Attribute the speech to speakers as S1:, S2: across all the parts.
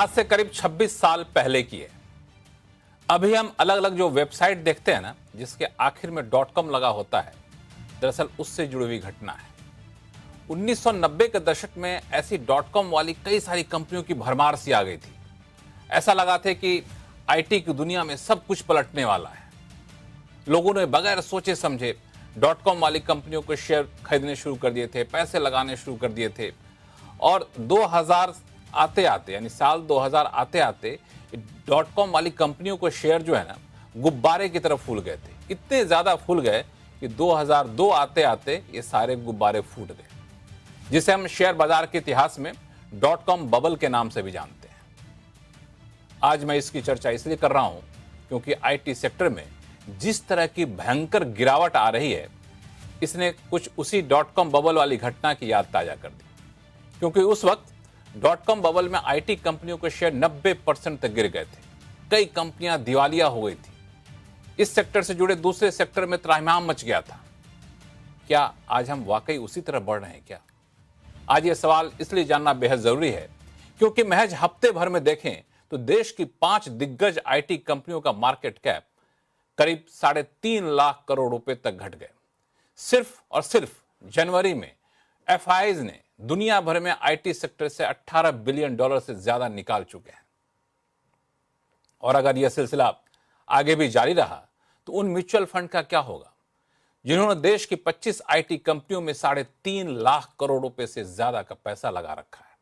S1: आज से करीब 26 साल पहले की है। अभी हम अलग अलग जो वेबसाइट देखते हैं ना, जिसके आखिर में .com लगा होता है, दरअसल उससे जुड़ी हुई घटना है। 1990 के दशक में ऐसी .com वाली कई सारी कंपनियों की भरमार सी आ गई थी। ऐसा लगा था कि आईटी की दुनिया में सब कुछ पलटने वाला है। लोगों ने बगैर सोचे समझे .com वाली कंपनियों के शेयर खरीदने शुरू कर दिए थे, पैसे लगाने शुरू कर दिए थे। और 2000 आते आते, यानी साल 2000 आते आते .com वाली कंपनियों के शेयर जो है ना, गुब्बारे की तरफ फूल गए थे। इतने ज्यादा फूल गए कि 2002 आते आते ये सारे गुब्बारे फूट गए, जिसे हम शेयर बाजार के इतिहास में .com बबल के नाम से भी जानते हैं। आज मैं इसकी चर्चा इसलिए कर रहा हूं क्योंकि आईटी सेक्टर में जिस तरह की भयंकर गिरावट आ रही है, इसने कुछ उसी .com बबल वाली घटना की याद ताजा कर दी। क्योंकि उस वक्त .com बबल में आईटी कंपनियों के शेयर 90% तक गिर गए थे। कई कंपनियां दिवालिया हो गई थी। इस सेक्टर से जुड़े दूसरे सेक्टर में त्राहिमाम मच गया था। क्या आज हम वाकई उसी तरह बढ़ रहे हैं क्या? आज यह सवाल इसलिए जानना बेहद जरूरी है क्योंकि महज हफ्ते भर में देखें तो देश की 5 दिग्गज आईटी कंपनियों का मार्केट कैप करीब 3.5 लाख करोड़ रुपए तक घट गए। सिर्फ और सिर्फ जनवरी में एफआईज ने दुनिया भर में आईटी सेक्टर से $18 बिलियन से ज्यादा निकाल चुके हैं। और अगर यह सिलसिला आगे भी जारी रहा तो उन म्यूचुअल फंड का क्या होगा जिन्होंने देश की 25 आईटी कंपनियों में 3.5 लाख करोड़ रुपए से ज्यादा का पैसा लगा रखा है।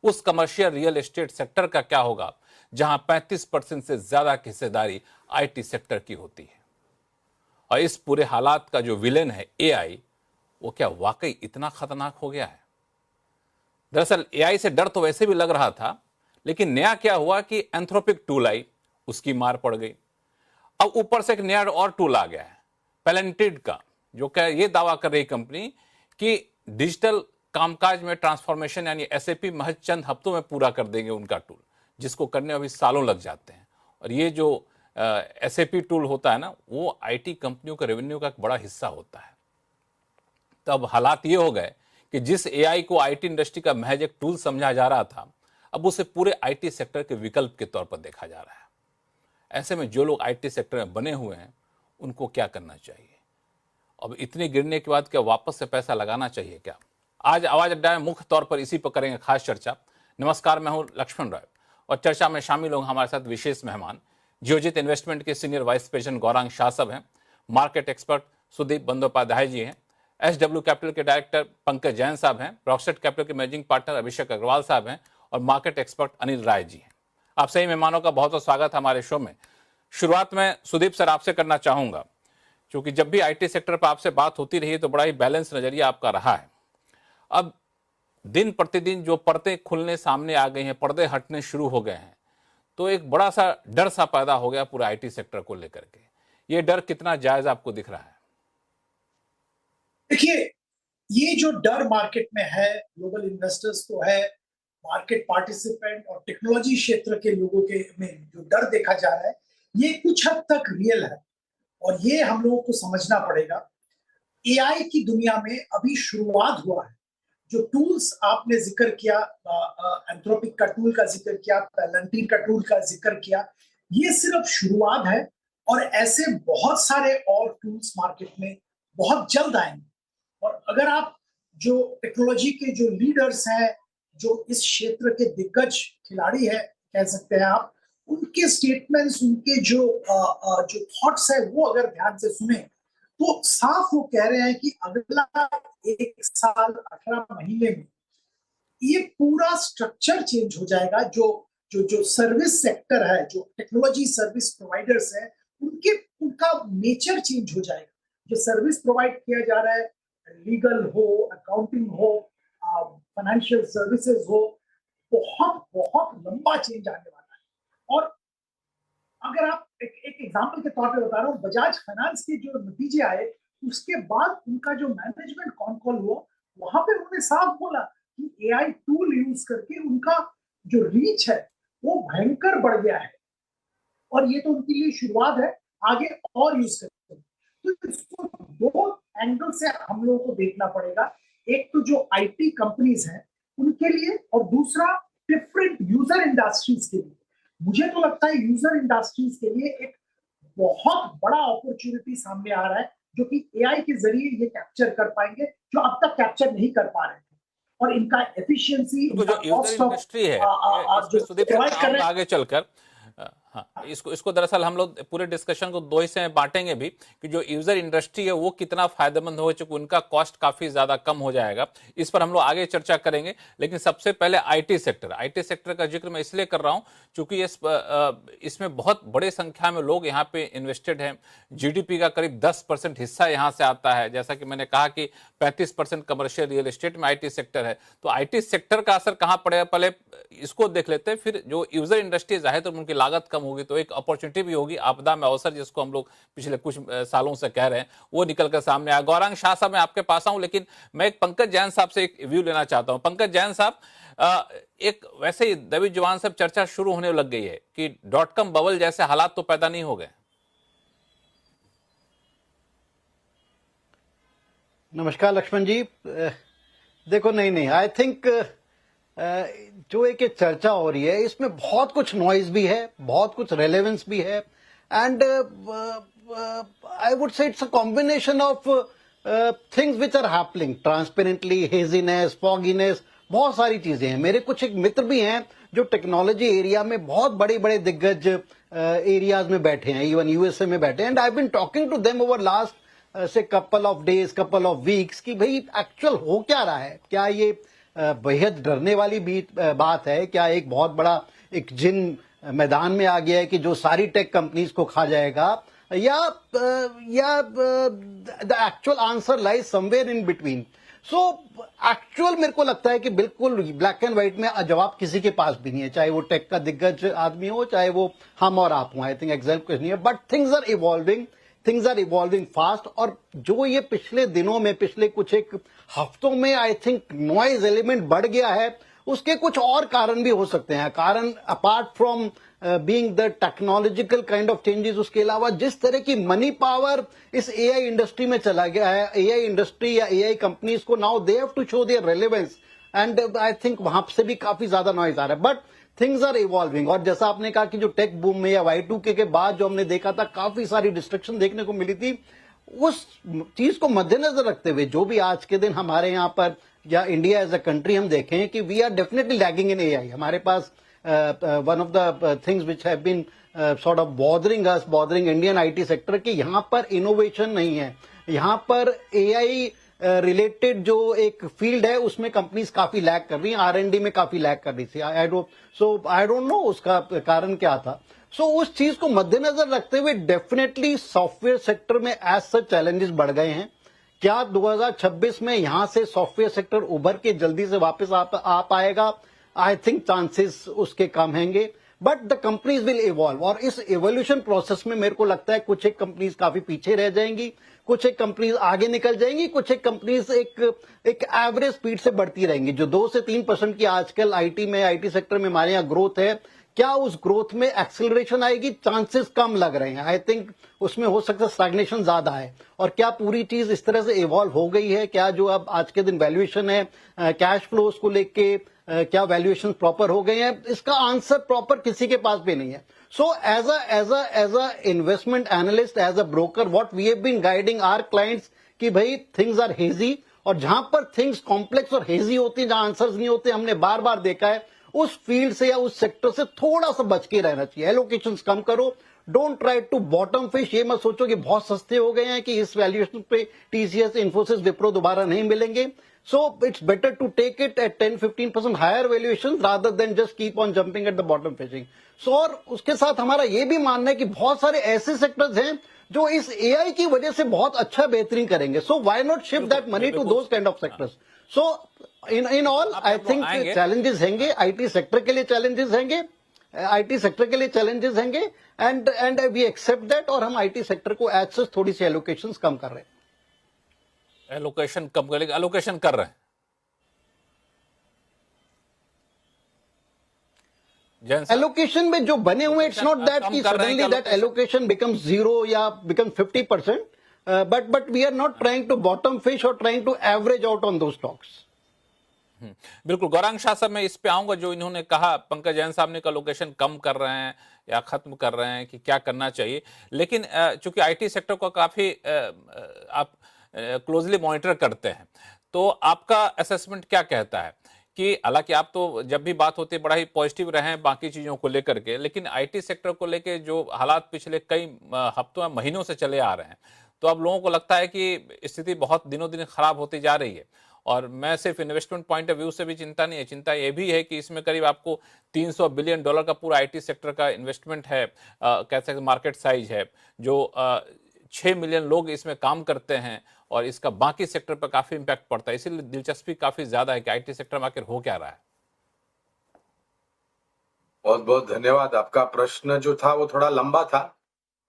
S1: उस कमर्शियल रियल एस्टेट सेक्टर का क्या होगा जहां 35% से ज्यादा की हिस्सेदारी आईटी सेक्टर की होती है। और इस पूरे हालात का जो विलेन है एआई, वो क्या वाकई इतना खतरनाक हो गया है? दरअसल एआई से डर तो वैसे भी लग रहा था, लेकिन नया क्या हुआ कि एंथ्रोपिक टूल आई, उसकी मार पड़ गई। अब ऊपर से एक नया और टूल आ गया है, पैलेंटिड का, जो क्या ये दावा कर रही कंपनी कि डिजिटल कामकाज में ट्रांसफॉर्मेशन यानी एसएपी महज चंद हफ्तों में पूरा कर देंगे उनका टूल, जिसको करने में अभी सालों लग जाते हैं। और ये जो एसएपी टूल होता है ना, वो आईटी कंपनियों के रेवेन्यू का एक बड़ा हिस्सा होता है। तो अब हालात ये हो गए कि जिस एआई को आईटी इंडस्ट्री का महज एक टूल समझा जा रहा था, अब उसे पूरे आईटी सेक्टर के विकल्प के तौर पर देखा जा रहा है। ऐसे में जो लोग आईटी सेक्टर में बने हुए हैं, उनको क्या करना चाहिए? अब इतने गिरने के बाद क्या वापस से पैसा लगाना चाहिए क्या? आज आवाज अड्डा में मुख्य तौर पर इसी पर करेंगे खास चर्चा। नमस्कार, मैं हूं लक्ष्मण राय और चर्चा में शामिल होंगे हमारे साथ विशेष मेहमान, जियोजित इन्वेस्टमेंट के senior vice president Gaurang Shah साहब हैं, मार्केट एक्सपर्ट सुदीप बंदोपाध्याय जी हैं, एसडब्ल्यू कैपिटल के डायरेक्टर पंकज जैन साहब हैं, प्रॉक्सेट कैपिटल के मैनेजिंग पार्टनर अभिषेक अग्रवाल साहब हैं और मार्केट एक्सपर्ट अनिल राय जी हैं। आप सही मेहमानों का बहुत बहुत स्वागत है हमारे शो में। शुरुआत में सुदीप सर आपसे करना चाहूंगा, क्योंकि जब भी आईटी सेक्टर पर आपसे बात होती रही है तो बड़ा ही बैलेंस नजरिया आपका रहा है। अब दिन प्रतिदिन जो पर्दे खुलने सामने आ गई हैं, पर्दे हटने शुरू हो गए हैं, तो एक बड़ा सा डर सा पैदा हो गया पूरे आईटी सेक्टर को लेकर के। ये डर कितना जायज आपको दिख रहा है?
S2: देखिए, ये जो डर मार्केट में है, ग्लोबल इन्वेस्टर्स को है, मार्केट पार्टिसिपेंट और टेक्नोलॉजी क्षेत्र के लोगों के में जो डर देखा जा रहा है, ये कुछ हद तक रियल है और ये हम लोगों को समझना पड़ेगा। एआई की दुनिया में अभी शुरुआत हुआ है। जो टूल्स आपने जिक्र किया, एंथ्रोपिक का टूल का जिक्र किया, पैलेंटिन का टूल का जिक्र किया, ये सिर्फ शुरुआत है और ऐसे बहुत सारे और टूल्स मार्केट में बहुत जल्द आएंगे। और अगर आप जो टेक्नोलॉजी के जो लीडर्स हैं, जो इस क्षेत्र के दिग्गज खिलाड़ी है कह सकते हैं आप, उनके स्टेटमेंट्स, उनके जो थॉट्स है, वो अगर ध्यान से सुने तो साफ वो कह रहे हैं कि अगला 1 साल 18 महीने में ये पूरा स्ट्रक्चर चेंज हो जाएगा। जो जो जो सर्विस सेक्टर है, जो टेक्नोलॉजी सर्विस प्रोवाइडर्स है, उनका नेचर चेंज हो जाएगा। जो सर्विस प्रोवाइड किया जा रहा है, लीगल हो, अकाउंटिंग हो, फाइनेंशियल सर्विसेज हो, बहुत बहुत लंबा चेंज आने वाला है। और अगर आप एक एग्जांपल के तौर पे बता रहा हूँ, बजाज फाइनेंस के जो नतीजे आए, उसके बाद उनका जो मैनेजमेंट कॉल हुआ, वहां पे उन्होंने साफ बोला कि एआई टूल यूज करके उनका जो रीच है वो भयंकर बढ़ गया है और ये तो उनके लिए शुरुआत है, आगे और यूज करते हैं। तो इसको 2 एंगल से हम लोगों को देखना पड़ेगा। एक तो जो आईटी कंपनीज हैं उनके लिए, और दूसरा डिफरेंट यूजर इंडस्ट्रीज के लिए, मुझे तो लगता है यूजर इंडस्ट्रीज के लिए एक बहुत बड़ा अपॉर्चुनिटी सामने आ रहा है, जो कि एआई के जरिए ये कैप्चर कर पाएंगे, जो अब तक कैप्चर नहीं कर पा रहे थे। और इनका एफिशिएंसी,
S1: तो जो यूजर इंडस्ट्री है इसमें सुदीप
S2: प्रोवाइड कर रहे हैं,
S1: आगे चलकर हाँ, इसको दरअसल हम लोग पूरे डिस्कशन को दो हिस्से में बांटेंगे भी कि जो यूजर इंडस्ट्री है वो कितना फायदेमंद हो, चूंकि उनका कॉस्ट काफी ज्यादा कम हो जाएगा, इस पर हम लोग आगे चर्चा करेंगे। लेकिन सबसे पहले आईटी सेक्टर का जिक्र मैं इसलिए कर रहा हूं क्योंकि इसमें बहुत बड़ी संख्या में लोग यहाँ पे इन्वेस्टेड हैं। जीडीपी का करीब 10% हिस्सा यहाँ से आता है। जैसा कि मैंने कहा कि 35% कमर्शियल रियल एस्टेट में आईटी सेक्टर है। तो आईटी सेक्टर का असर कहां पड़ेगा, पहले इसको देख लेते हैं। फिर जो यूजर इंडस्ट्री जाहिर तो उनकी लागत कम होगी तो एक अपॉर्चुनिटी भी होगी, आपदा में अवसर जिसको हम लोग पिछले कुछ सालों से कह रहे हैं वो निकल कर सामने आया। गौरांग शाह साहब मैं आपके पास आऊं, लेकिन मैं एक पंकज जैन साहब से एक व्यू लेना चाहता हूं। पंकज जैन साहब, एक वैसे ही दबी जुबान से चर्चा शुरू होने लग गई है कि .com बबल जैसे हालात तो पैदा नहीं हो गए।
S3: नमस्कार लक्ष्मण जी। देखो नहीं, आई थिंक जो एक चर्चा हो रही है इसमें बहुत कुछ नॉइज भी है, बहुत कुछ रेलेवेंस भी है, and I would say it's a combination of things which are happening transparently, haziness, fogginess, बहुत सारी चीजें हैं। मेरे कुछ एक मित्र भी हैं जो टेक्नोलॉजी एरिया में बहुत बड़े बड़े दिग्गज एरियाज में बैठे हैं, इवन यूएसए में बैठे हैं, and I been talking to them over last से couple of days, couple of weeks कि भाई एक्चुअल हो क्या रहा है। क्या ये बेहद डरने वाली बात है? क्या एक बहुत बड़ा एक जिन मैदान में आ गया है कि जो सारी टेक कंपनीज को खा जाएगा, या the actual answer lies somewhere in between. So actual मेरे को लगता है कि बिल्कुल ब्लैक एंड व्हाइट में जवाब किसी के पास भी नहीं है, चाहे वो टेक का दिग्गज आदमी हो, चाहे वो हम और आप हो। आई थिंक एग्जैक्ट कुछ नहीं है, but things are evolving fast. और जो ये पिछले दिनों में, पिछले कुछ एक हफ्तों में आई थिंक नॉइज एलिमेंट बढ़ गया है, उसके कुछ और कारण भी हो सकते हैं। कारण apart from being the technological kind of changes, उसके अलावा जिस तरह की मनी पावर इस एआई इंडस्ट्री में चला गया है, एआई इंडस्ट्री या एआई कंपनीज को now they have to show their relevance, and I think वहां से भी काफी ज्यादा नॉइज आ रहा है। But things are evolving. और जैसा आपने कहा कि जो टेक बूम में या Y2K के बाद जो हमने देखा था, काफी सारी डिस्ट्रक्शन देखने को मिली थी, उस चीज को मद्देनजर रखते हुए जो भी आज के दिन हमारे यहाँ पर या इंडिया एज अ कंट्री हम देखें कि we are definitely lagging in AI. हमारे पास one of the things which have been sort of bothering Indian IT sector कि यहाँ पर इनोवेशन नहीं है। यहाँ पर एआई रिलेटेड जो एक फील्ड है उसमें कंपनीज काफी लैग कर रही हैं, R&D में काफी लैग कर रही थी। आई डोंट नो उसका कारण क्या था। सो उस चीज को मद्देनजर रखते हुए डेफिनेटली सॉफ्टवेयर सेक्टर में एज सच चैलेंजेस बढ़ गए हैं। क्या 2026 में यहां से सॉफ्टवेयर सेक्टर उभर के जल्दी से वापस आ पाएगा? आई थिंक चांसेस उसके कम हैंगे, but the companies will evolve. और इस इवोल्यूशन प्रोसेस में मेरे को लगता है कुछ एक कंपनीज काफी पीछे रह जाएंगी, कुछ एक कंपनीज आगे निकल जाएंगी, कुछ एक कंपनीज एक एवरेज स्पीड से बढ़ती रहेंगी। जो 2 से 3% की आजकल आईटी सेक्टर में हमारे यहाँ ग्रोथ है, क्या उस ग्रोथ में एक्सेलरेशन आएगी? चांसेस कम लग रहे हैं। आई थिंक उसमें हो सकता है स्टैग्नेशन ज्यादा है। और क्या पूरी चीज इस तरह से इवॉल्व हो गई है? क्या जो अब आज के दिन वैल्यूएशन है कैश फ्लोज को लेके, क्या वैल्यूएशन प्रॉपर हो गए हैं? इसका आंसर प्रॉपर किसी के पास भी नहीं है। So as a investment analyst, as a broker, what we have been guiding our clients कि भाई थिंग्स आर हेजी, और जहां पर थिंग्स कॉम्प्लेक्स और हेजी होती है, जहां आंसर्स नहीं होते, हमने बार बार देखा है उस फील्ड से या उस सेक्टर से थोड़ा सा बच के रहना चाहिए। एलोकेशंस कम करो, don't try to bottom fish. ये मत सोचो कि बहुत सस्ते हो गए हैं कि इस वैल्यूएशन पे टीसीएस, इन्फोसिस, विप्रो दोबारा नहीं मिलेंगे। So it's better to take it at 10-15% higher valuation rather than just keep on jumping at the bottom fishing. So और उसके साथ हमारा ये भी मानना है कि बहुत सारे ऐसे सेक्टर्स हैं जो इस एआई की वजह से बहुत अच्छा बेहतरीन करेंगे। So why not shift that money to those kind of sectors? So in all I think challenges हैंगे, आईटी सेक्टर के लिए challenges हैंगे, आईटी सेक्टर के लिए challenges हैंगे, and we accept that। और हम आईटी सेक्टर को एज सच थोड़ी सी एलोकेशंस कम कर रहे हैं।
S1: एलोकेशन कम करेंगे, एलोकेशन कर रहे हैं
S3: एलोकेशन में जो बने हुए, इट्स नॉट दैट कि सडनली दैट एलोकेशन बिकम्स 0 या become 50%, but we are not trying to bottom fish और trying to average out on दो स्टॉक्स।
S1: बिल्कुल। गौरांग शाह साहब, मैं इस पे आऊंगा। जो इन्होंने कहा, पंकज जैन साहब ने, का लोकेशन कम कर रहे हैं या खत्म कर रहे हैं, कि क्या करना चाहिए। लेकिन चूंकि आईटी सेक्टर को काफी आप क्लोजली मॉनिटर करते हैं, तो आपका असेसमेंट क्या कहता है कि, हालांकि आप तो जब भी बात होती है बड़ा ही पॉजिटिव रहे हैं बाकी चीजों को लेकर के, लेकिन आईटी सेक्टर को लेकर जो हालात पिछले कई हफ्तों या महीनों से चले आ रहे हैं, तो अब लोगों को लगता है कि स्थिति बहुत दिनों दिन खराब होती जा रही है। और मैं सिर्फ इन्वेस्टमेंट पॉइंट ऑफ व्यू से भी चिंता नहीं है, चिंता ये भी है कि इसमें करीब आपको $300 बिलियन का पूरा आईटी सेक्टर का इन्वेस्टमेंट है, कह सकते हैं मार्केट साइज है, जो 6 मिलियन लोग इसमें काम करते हैं, और इसका बाकी सेक्टर पर काफी इंपैक्ट पड़ता है। इसीलिए दिलचस्पी काफी ज्यादा है कि आईटी सेक्टर में आखिर हो क्या रहा है।
S4: बहुत बहुत धन्यवाद। आपका प्रश्न जो था वो थोड़ा लंबा था,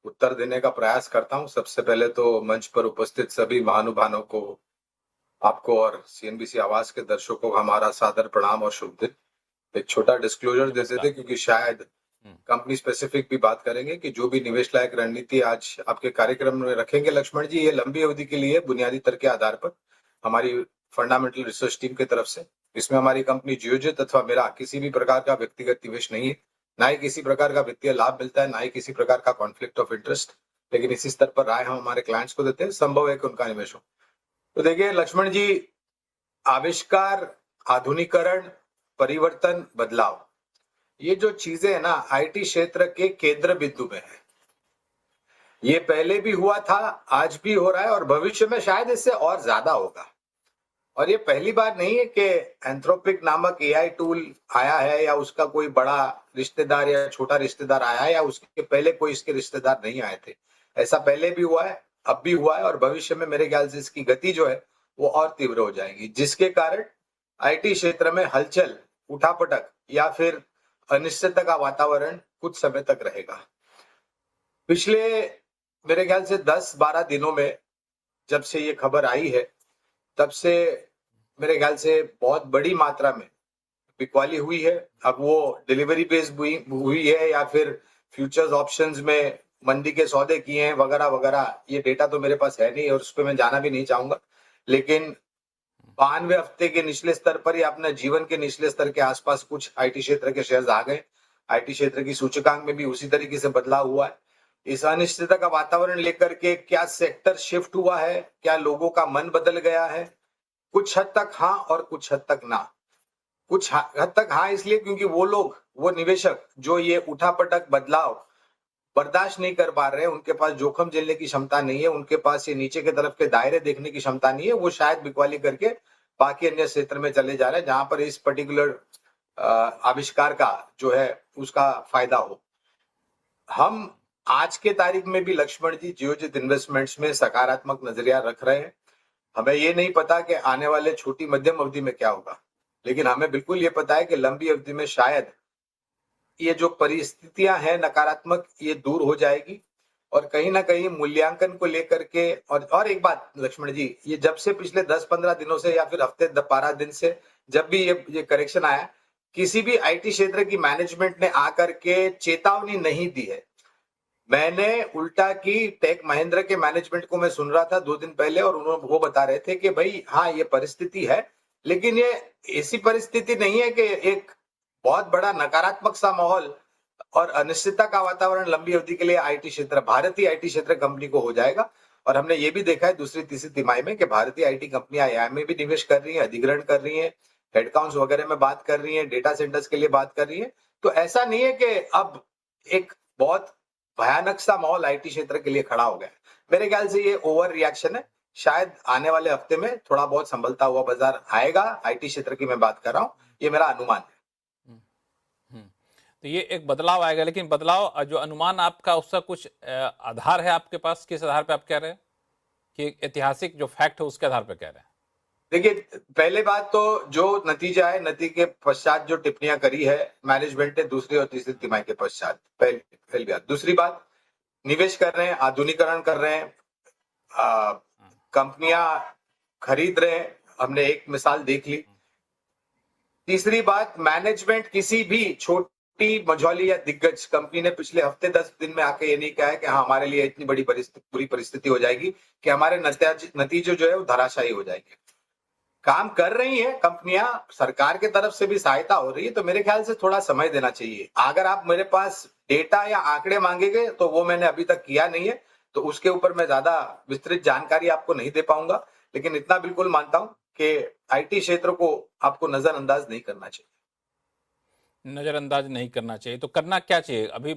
S4: उत्तर देने का प्रयास करता हूं। सबसे पहले तो मंच पर उपस्थित सभी महानुभावों को, आपको और सीएनबीसी आवाज के दर्शकों को हमारा सादर प्रणाम और शुभ दिन। एक छोटा डिस्क्लोजर देते थे, क्योंकि शायद कंपनी स्पेसिफिक भी बात करेंगे, कि जो भी निवेश लायक रणनीति आज आपके कार्यक्रम में रखेंगे लक्ष्मण जी, ये लंबी अवधि के लिए बुनियादी तर्क के आधार पर हमारी फंडामेंटल रिसर्च टीम की तरफ से। इसमें हमारी कंपनी जियोजित अथवा मेरा किसी भी प्रकार का व्यक्तिगत निवेश नहीं है, ना ही किसी प्रकार का वित्तीय लाभ मिलता है, ना ही किसी प्रकार का कॉन्फ्लिक्ट ऑफ इंटरेस्ट। लेकिन इसी स्तर पर राय हम हमारे क्लाइंट्स को देते हैं, संभव है कि उनका निवेश हो। तो देखिए लक्ष्मण जी, आविष्कार, आधुनिकरण, परिवर्तन, बदलाव, ये जो चीजें है ना, आईटी क्षेत्र के केंद्र बिंदु में है। ये पहले भी हुआ था, आज भी हो रहा है, और भविष्य में शायद इससे और ज्यादा होगा। और ये पहली बार नहीं है कि एंथ्रोपिक नामक एआई टूल आया है, या उसका कोई बड़ा रिश्तेदार या छोटा रिश्तेदार आया है, या उसके पहले कोई इसके रिश्तेदार नहीं आए थे। ऐसा पहले भी हुआ है, अब भी हुआ है, और भविष्य में मेरे ख्याल से इसकी गति जो है वो और तीव्र हो जाएगी, जिसके कारण आईटी क्षेत्र में हलचल, उठापटक या फिर अनिश्चितता का वातावरण कुछ समय तक रहेगा। पिछले मेरे ख्याल से 10-12 दिनों में जब से ये खबर आई है, तब से मेरे ख्याल से बहुत बड़ी मात्रा में बिकवाली हुई है। अब वो डिलीवरी बेस्ड हुई है, या फिर फ्यूचर्स ऑप्शंस में मंदी के सौदे किए हैं वगैरह वगैरह, ये डेटा तो मेरे पास है नहीं और उस पर मैं जाना भी नहीं चाहूंगा। लेकिन 92 हफ्ते के निचले स्तर पर या अपने जीवन के निचले स्तर के आसपास कुछ आईटी क्षेत्र के शेयर्स आ गए। आईटी क्षेत्र की सूचकांक में भी उसी तरीके से बदलाव हुआ है। इस अनिश्चितता का वातावरण लेकर के क्या सेक्टर शिफ्ट हुआ है, क्या लोगों का मन बदल गया है? कुछ हद तक हाँ और कुछ हद तक ना। कुछ हद तक हाँ इसलिए क्योंकि वो लोग, वो निवेशक जो ये उठापटक बदलाव बर्दाश्त नहीं कर पा रहे हैं, उनके पास जोखिम झेलने की क्षमता नहीं है, उनके पास ये नीचे के तरफ के दायरे देखने की क्षमता नहीं है, वो शायद बिकवाली करके बाकी अन्य क्षेत्र में चले जा रहे हैं जहां पर इस पर्टिकुलर आविष्कार का जो है उसका फायदा हो। हम आज के तारीख में भी लक्ष्मण जी जियोजित इन्वेस्टमेंट्स में सकारात्मक नजरिया रख रहे हैं। हमें ये नहीं पता कि आने वाले छोटी मध्यम अवधि में क्या होगा, लेकिन हमें बिल्कुल ये पता है कि लंबी अवधि में शायद ये जो परिस्थितियां हैं नकारात्मक, ये दूर हो जाएगी। और कहीं ना कहीं मूल्यांकन को लेकर के, और एक बात लक्ष्मण जी, ये जब से पिछले 10-15 दिनों से या फिर हफ्ते 12 दिन से जब भी ये करेक्शन आया, किसी भी आईटी क्षेत्र की मैनेजमेंट ने आकर के चेतावनी नहीं दी है। मैंने उल्टा की टेक महिंद्रा के मैनेजमेंट को मैं सुन रहा था 2 दिन पहले, और उन्होंने वो बता रहे थे कि भाई हाँ ये परिस्थिति है, लेकिन ये ऐसी परिस्थिति नहीं है कि एक बहुत बड़ा नकारात्मक सा माहौल और अनिश्चितता का वातावरण लंबी अवधि के लिए आईटी क्षेत्र, भारतीय आईटी क्षेत्र कंपनी को हो जाएगा। और हमने ये भी देखा है दूसरी तीसरी तिमाही में कि भारतीय आईटी कंपनियां एआई में भी निवेश कर रही हैं, अधिग्रहण कर रही हैं, हेडकाउंट्स वगैरह में बात कर रही हैं, डेटा सेंटर्स के लिए बात कर रही है। तो ऐसा नहीं है कि अब एक बहुत भयानक सा माहौल आईटी क्षेत्र के लिए खड़ा हो गया। मेरे ख्याल से ये ओवर रिएक्शन है। शायद आने वाले हफ्ते में थोड़ा बहुत संभलता हुआ बाजार आएगा, आईटी क्षेत्र की मैं बात कर रहा हूँ, ये मेरा अनुमान है।
S1: तो ये एक बदलाव आएगा, लेकिन बदलाव जो अनुमान आपका, उसका कुछ आधार है आपके पास? किस आधार पे आप कह रहे हैं कि ऐतिहासिक जो फैक्ट है उसके आधार पे कह रहे हैं?
S4: देखिए, पहले बात तो जो नतीजा है, नतीजे के पश्चात जो टिप्पणियां करी है मैनेजमेंट ने दूसरी और तीसरी तिमाही के पश्चात, पहली बात। दूसरी बात, निवेश कर रहे हैं, आधुनिकरण कर रहे हैं, कंपनियां खरीद रहे हैं, हमने एक मिसाल देख ली। तीसरी बात, मैनेजमेंट किसी भी छोटी मझौली या दिग्गज कंपनी ने पिछले हफ्ते 10 दिन में आके ये नहीं कहा है कि हाँ हमारे लिए इतनी बड़ी बुरी परिस्थिति हो जाएगी कि हमारे नतीजे जो है वो धराशायी हो जाएंगे। काम कर रही हैं कंपनियां, सरकार के तरफ से भी सहायता हो रही है, तो मेरे ख्याल से थोड़ा समय देना चाहिए। अगर आप मेरे पास डेटा या आंकड़े मांगेंगे तो वो मैंने अभी तक किया नहीं है, तो उसके ऊपर मैं ज्यादा विस्तृत जानकारी आपको नहीं दे पाऊंगा, लेकिन इतना बिल्कुल मानता हूं कि आईटी क्षेत्र को आपको नजरअंदाज नहीं करना चाहिए।
S1: नजरअंदाज नहीं करना चाहिए तो करना क्या चाहिए अभी?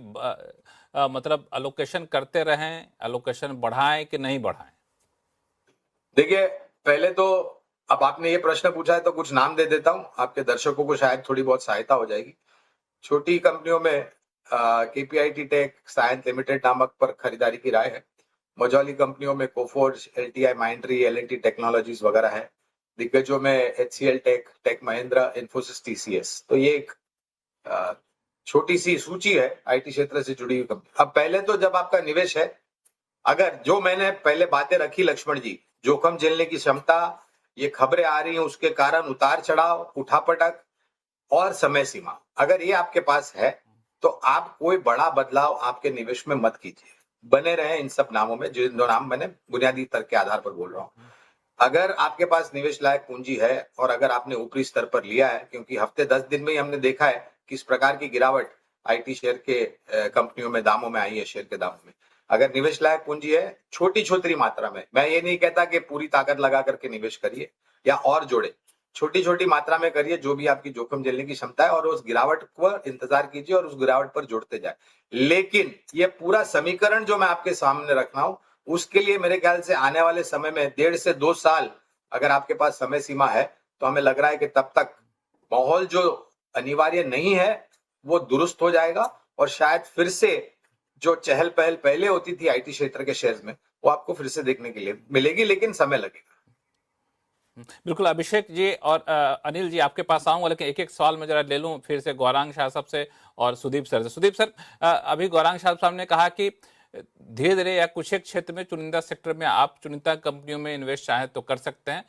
S1: मतलब अलोकेशन करते रहें, अलोकेशन बढ़ाएं कि नहीं बढ़ाएं?
S4: देखिए, पहले तो अब आपने ये प्रश्न पूछा है तो कुछ नाम दे देता हूं, आपके दर्शकों को शायद थोड़ी बहुत सहायता हो जाएगी। छोटी कंपनियों में केपीआईटी टेक, साइंस लिमिटेड नामक पर खरीदारी की राय है। मझौली कंपनियों में Coforge, LTI Mindtree, L and T technologies वगैरह है। दिग्गजों में HCL tech, tech Mahindra, Infosys, TCS. तो ये एक छोटी सी सूची है आईटी क्षेत्र से जुड़ी हुई कंपनी। अब पहले तो जब आपका निवेश है, अगर जो मैंने पहले बातें रखी लक्ष्मण जी, जोखिम झेलने की क्षमता, ये खबरें आ रही हैं उसके कारण उतार चढ़ाव, उठापटक और समय सीमा, अगर ये आपके पास है तो आप कोई बड़ा बदलाव आपके निवेश में मत कीजिए। बने रहे इन सब नामों में, जो नाम मैंने बुनियादी तर्क के आधार पर बोल रहा हूँ। अगर आपके पास निवेश लायक पूंजी है और अगर आपने ऊपरी स्तर पर लिया है, क्योंकि हफ्ते 10 दिन में ही हमने देखा है किस प्रकार की गिरावट आईटी शेयर के कंपनियों में दामों में आई है, शेयर के दामों में। अगर निवेश लायक पूंजी है, छोटी छोटी मात्रा में, मैं ये नहीं कहता कि पूरी ताकत लगा करके निवेश करिए या और जोड़े, छोटी छोटी मात्रा में करिए जो भी आपकी जोखिम झेलने की क्षमता है, और उस गिरावट को इंतजार कीजिए और उस गिरावट पर जोड़ते जाए। लेकिन ये पूरा समीकरण जो मैं आपके सामने रख रहा हूं, उसके लिए मेरे ख्याल से आने वाले समय में 1.5 से 2 साल अगर आपके पास समय सीमा है, तो हमें लग रहा है कि तब तक माहौल जो अनिवार्य नहीं है वो दुरुस्त हो जाएगा और शायद फिर से जो चहल पहल पहले होती थी आईटी क्षेत्र के शेयर्स में, वो आपको फिर से देखने के लिए मिलेगी, लेकिन समय लगेगा।
S1: बिल्कुल अभिषेक जी और अनिल जी आपके पास आऊंगा, लेकिन एक एक सवाल मैं जरा ले लूं फिर से गौरांग शाह साहब से और सुदीप सर से। सुदीप सर, अभी गौरांग शाह साहब ने कहा कि धीरे धीरे या कुछ एक क्षेत्र में, चुनिंदा सेक्टर में आप चुनिंदा कंपनियों में इन्वेस्ट चाहें तो कर सकते हैं।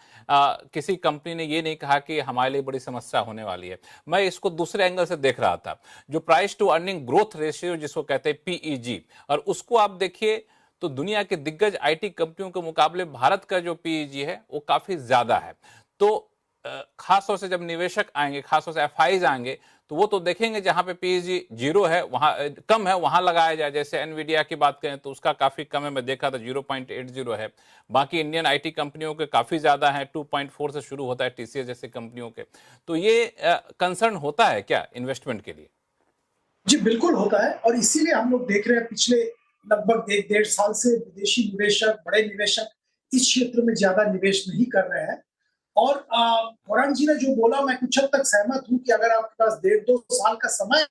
S1: किसी कंपनी ने ये नहीं कहा कि हमारे लिए बड़ी समस्या होने वाली है। मैं इसको दूसरे एंगल से देख रहा था, जो price to earning growth ratio जिसको कहते हैं पीईजी, और उसको आप देखिए तो दुनिया के दिग्गज आईटी कंपनियों के मुकाबले भारत का जो पीईजी है वो काफी ज्यादा है। तो खासतौर से जब निवेशक आएंगे, खासतौर से एफआईज आएंगे, तो वो तो देखेंगे जहां पे पीईजी 0 है, वहां कम है, वहां लगाया जाए। जैसे एनवीडिया की बात करें तो उसका काफी कम है, मैं देखा था 0.80 है। बाकी इंडियन आईटी कंपनियों के काफी ज्यादा है, 2.4 से शुरू होता है टीसीएस जैसे कंपनियों के। तो ये कंसर्न होता है क्या इन्वेस्टमेंट के लिए?
S2: जी बिल्कुल होता है, और इसीलिए हम लोग देख रहे हैं पिछले लगभग 1.5 साल से विदेशी निवेशक, बड़े निवेशक इस क्षेत्र में ज्यादा निवेश नहीं कर रहे हैं। और गौरांग जी ने जो बोला, मैं कुछ हद तक सहमत हूं कि अगर आपके पास 1.5-2 साल का समय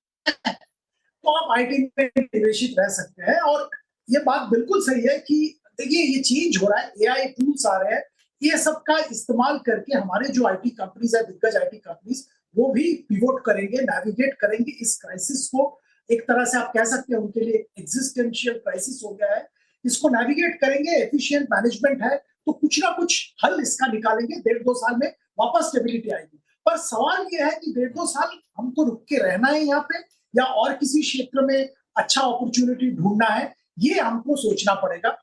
S2: है तो आप आईटी में निवेशित रह सकते हैं। और ये बात बिल्कुल सही है कि देखिए ये चेंज हो रहा है, एआई टूल्स आ रहे हैं, ये सब का इस्तेमाल करके हमारे जो आईटी कंपनीज है, दिग्गज आईटी कंपनीज, वो भी पिवोट करेंगे, नेविगेट करेंगे इस क्राइसिस को। एक तरह से आप कह सकते हैं उनके लिए एग्जिस्टेंशियल क्राइसिस हो गया है, इसको नेविगेट करेंगे। एफिशिएंट मैनेजमेंट है तो कुछ ना कुछ हल इसका निकालेंगे, 1.5-2 साल में वापस स्टेबिलिटी आएगी। पर सवाल यह है कि 1.5-2 साल हमको रुक के रहना है यहाँ पे, या और किसी क्षेत्र में अच्छा अपॉर्चुनिटी ढूंढना है, ये हमको सोचना पड़ेगा।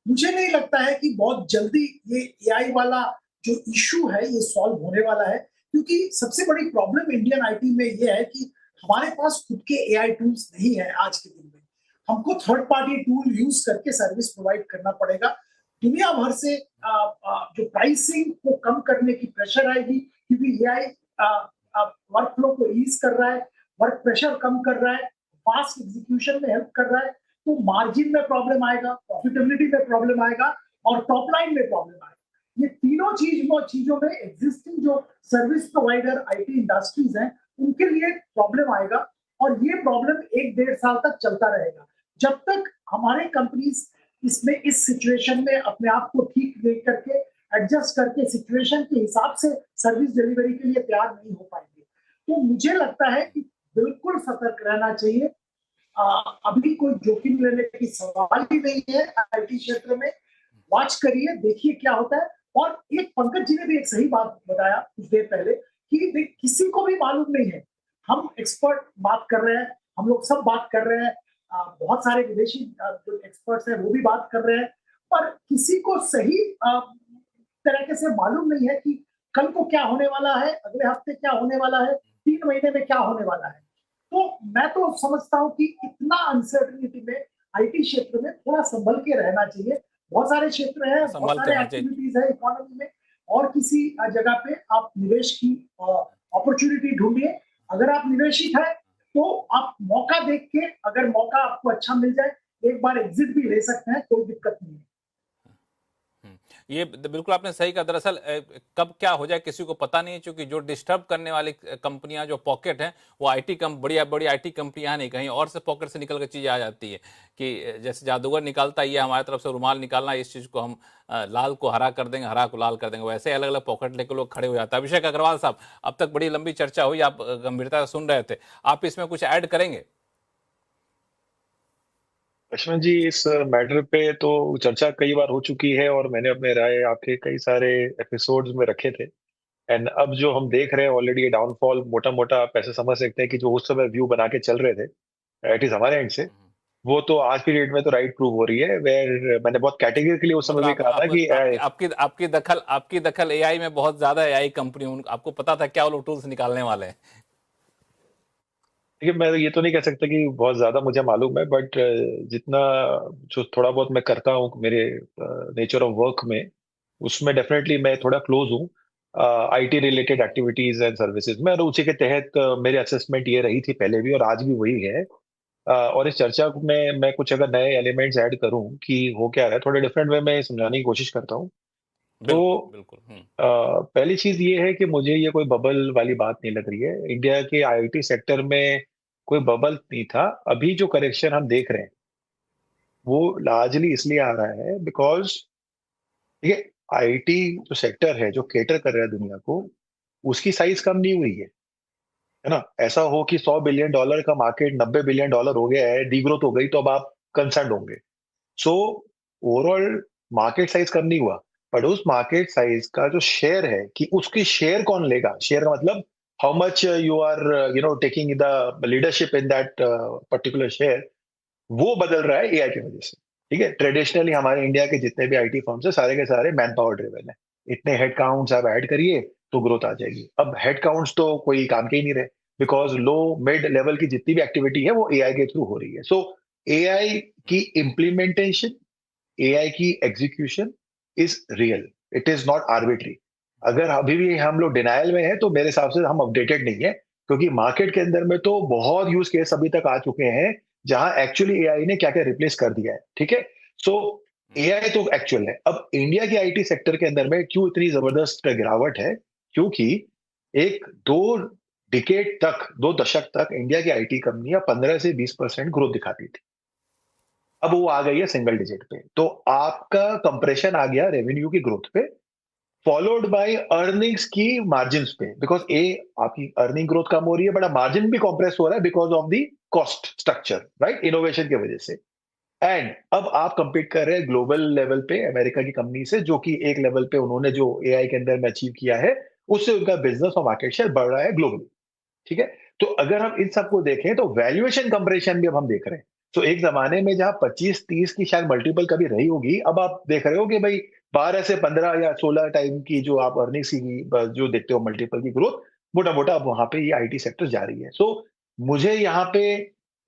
S2: मुझे नहीं लगता है कि बहुत जल्दी ये एआई वाला जो इशू है ये सॉल्व होने वाला है, क्योंकि सबसे बड़ी प्रॉब्लम इंडियन आईटी में ये है कि हमारे पास खुद के एआई टूल्स नहीं है आज के दिन में। हमको थर्ड पार्टी टूल यूज करके सर्विस प्रोवाइड करना पड़ेगा। दुनिया भर से जो प्राइसिंग को कम करने की प्रेशर आएगी, क्योंकि एआई वर्क फ्लो को ईज कर रहा है, वर्क प्रेशर कम कर रहा है, फास्ट एग्जीक्यूशन में हेल्प कर रहा है। तो मार्जिन में प्रॉब्लम आएगा, प्रॉफिटेबिलिटी में प्रॉब्लम आएगा और टॉप लाइन में प्रॉब्लम आएगा। ये तीनों चीजों में एग्जिस्टिंग जो सर्विस प्रोवाइडर आईटी इंडस्ट्रीज हैं उनके लिए प्रॉब्लम आएगा, और ये प्रॉब्लम 1-1.5 साल तक चलता रहेगा, जब तक हमारे कंपनीज इसमें इस सिचुएशन में अपने आप को ठीक देख करके, एडजस्ट करके, सिचुएशन के हिसाब से सर्विस डिलीवरी के लिए तैयार नहीं हो पाएंगे। तो मुझे लगता है कि बिल्कुल सतर्क रहना चाहिए। अभी कोई जोखिम लेने की सवाल ही नहीं है आईटी क्षेत्र में। वॉच करिए, देखिए क्या होता है। और एक पंकज जी ने भी एक सही बात बताया कुछ देर पहले कि किसी को भी मालूम नहीं है। हम एक्सपर्ट बात कर रहे हैं, हम लोग सब बात कर रहे हैं, बहुत सारे विदेशी जो एक्सपर्ट्स हैं वो भी बात कर रहे हैं, पर किसी को सही तरीके से मालूम नहीं है कि कल को क्या होने वाला है, अगले हफ्ते क्या होने वाला है, 3 महीने में क्या होने वाला है। तो मैं तो समझता हूँ कि इतना अनसर्टेनिटी में आईटी क्षेत्र में थोड़ा संभल के रहना चाहिए। बहुत सारे क्षेत्र हैं, बहुत
S1: संभल के
S2: सारे
S1: रहना चाहिए।
S2: एक्टिविटीज है इकोनॉमी में, और किसी जगह पे आप निवेश की अपॉर्चुनिटी ढूंढिए। अगर आप निवेशित है तो आप मौका देख के, अगर मौका आपको अच्छा मिल जाए, एक बार एग्जिट भी ले सकते हैं, कोई दिक्कत नहीं है।
S1: ये बिल्कुल आपने सही कहा। दरअसल कब क्या हो जाए किसी को पता नहीं है, क्योंकि जो डिस्टर्ब करने वाली कंपनियां, जो पॉकेट हैं, वो बड़ी बड़ी आईटी कंपनियां नहीं, कहीं और से पॉकेट से निकल कर चीज़ आ जाती है। कि जैसे जादूगर निकालता है ये हमारी तरफ से रुमाल निकालना, इस चीज़ को हम लाल को हरा कर देंगे, हरा को लाल कर देंगे, वैसे अलग अलग पॉकेट लेकर लोग खड़े हो जाते हैं। अभिषेक अग्रवाल साहब, अब तक बड़ी लंबी चर्चा हुई, आप गंभीरता से सुन रहे थे, आप इसमें कुछ ऐड करेंगे?
S5: लक्ष्मण जी, इस मैटर पे तो चर्चा कई बार हो चुकी है और मैंने अपने राय आपके कई सारे एपिसोड्स में रखे थे। एंड अब जो हम देख रहे हैं ऑलरेडी, ये डाउनफॉल मोटा मोटा आप ऐसे समझ सकते हैं कि जो उस समय व्यू बना के चल रहे थे एटलीस्ट हमारे एंड से, वो तो आज की डेट में तो राइट प्रूव हो रही है। वेयर मैंने बहुत कैटेगरिकली उस समय भी कहा था कि
S1: आपकी दखल एआई में बहुत ज्यादा है। एआई कंपनी, आपको पता था क्या वो लोग टूल्स निकालने वाले हैं?
S5: देखिए, मैं ये तो नहीं कह सकता कि बहुत ज्यादा मुझे मालूम है, बट जितना जो थोड़ा बहुत मैं करता हूँ मेरे नेचर ऑफ वर्क में, उसमें डेफिनेटली मैं थोड़ा क्लोज हूँ IT related activities and services में, और उसी के तहत मेरी असेसमेंट ये रही थी पहले भी और आज भी वही है। और इस चर्चा में मैं कुछ अगर नए एलिमेंट्स ऐड करूं कि हो क्या रहा है, थोड़े डिफरेंट वे में समझाने की कोशिश करता हूँ। तो
S1: बिल्कुल बिल्कुल।
S5: पहली चीज ये है कि मुझे ये कोई बबल वाली बात नहीं लग रही है। इंडिया के आईटी सेक्टर में कोई बबल नहीं था। अभी जो करेक्शन हम देख रहे हैं वो लार्जली इसलिए आ रहा है बिकॉज ये आईटी जो सेक्टर है जो केटर कर रहा है दुनिया को, उसकी साइज कम नहीं हुई है ना। ऐसा हो कि $100 बिलियन का मार्केट $90 बिलियन हो गया है, डीग्रोथ हो गई, तो अब आप कंसर्न होंगे। सो ओवरऑल मार्केट साइज कम नहीं हुआ, बट उस मार्केट साइज का जो शेयर है कि उसकी शेयर कौन लेगा, शेयर का मतलब how much you are taking the leadership in that particular share, वो बदल रहा है एआई की वजह से। ठीक है, ट्रेडिशनली हमारे इंडिया के जितने भी आईटी फर्म्स है सारे के सारे मैन पावर ड्रिवन है। इतने हेड काउंट्स आप ऐड करिए तो ग्रोथ आ जाएगी। अब हेड काउंट्स तो कोई काम के ही नहीं रहे, बिकॉज लो मिड लेवल की जितनी भी एक्टिविटी है वो एआई के थ्रू हो रही है। सो एआई की इम्प्लीमेंटेशन, एआई की execution is real, it is not arbitrary. अगर अभी भी हम लोग डिनायल में हैं तो मेरे हिसाब से हम अपडेटेड नहीं है, क्योंकि मार्केट के अंदर में तो बहुत यूज केस अभी तक आ चुके हैं जहां एक्चुअली एआई ने क्या क्या रिप्लेस कर दिया है। ठीक है, सो एआई तो एक्चुअल है। अब इंडिया के आईटी सेक्टर के अंदर में क्यों इतनी जबरदस्त गिरावट है, क्योंकि एक दो दशक तक इंडिया की आईटी कंपनियां 15 से 20% ग्रोथ दिखाती थी। अब वो आ गई है सिंगल डिजिट पे, तो आपका कंप्रेशन आ गया रेवेन्यू की ग्रोथ पे, फॉलोड बाय अर्निंग्स की मार्जिन पे, बिकॉज आपकी अर्निंग ग्रोथ कम हो रही है, बट मार्जिन भी कॉम्प्रेस हो रहा है because of the cost structure, right, innovation की वजह से। एंड अब आप कंपीट कर रहे हैं ग्लोबल लेवल पे अमेरिका की कंपनी से, जो कि एक लेवल पे उन्होंने जो एआई के अंदर में अचीव किया है उससे उनका बिजनेस और मार्केट शेयर बढ़ रहा है ग्लोबली। ठीक है, तो अगर हम इन सबको देखें तो वैल्यूएशन कंपरेशन भी अब हम देख रहे हैं। तो एक जमाने में जहां 25-30 की शायद मल्टीपल कभी रही होगी, अब आप देख रहे हो कि भाई 12 से 15 या 16 टाइम की जो आप अर्निंग्स की जो देखते हो मल्टीपल की ग्रोथ, मोटा मोटा अब वहां पे ये आईटी सेक्टर जा रही है। सो मुझे यहाँ पे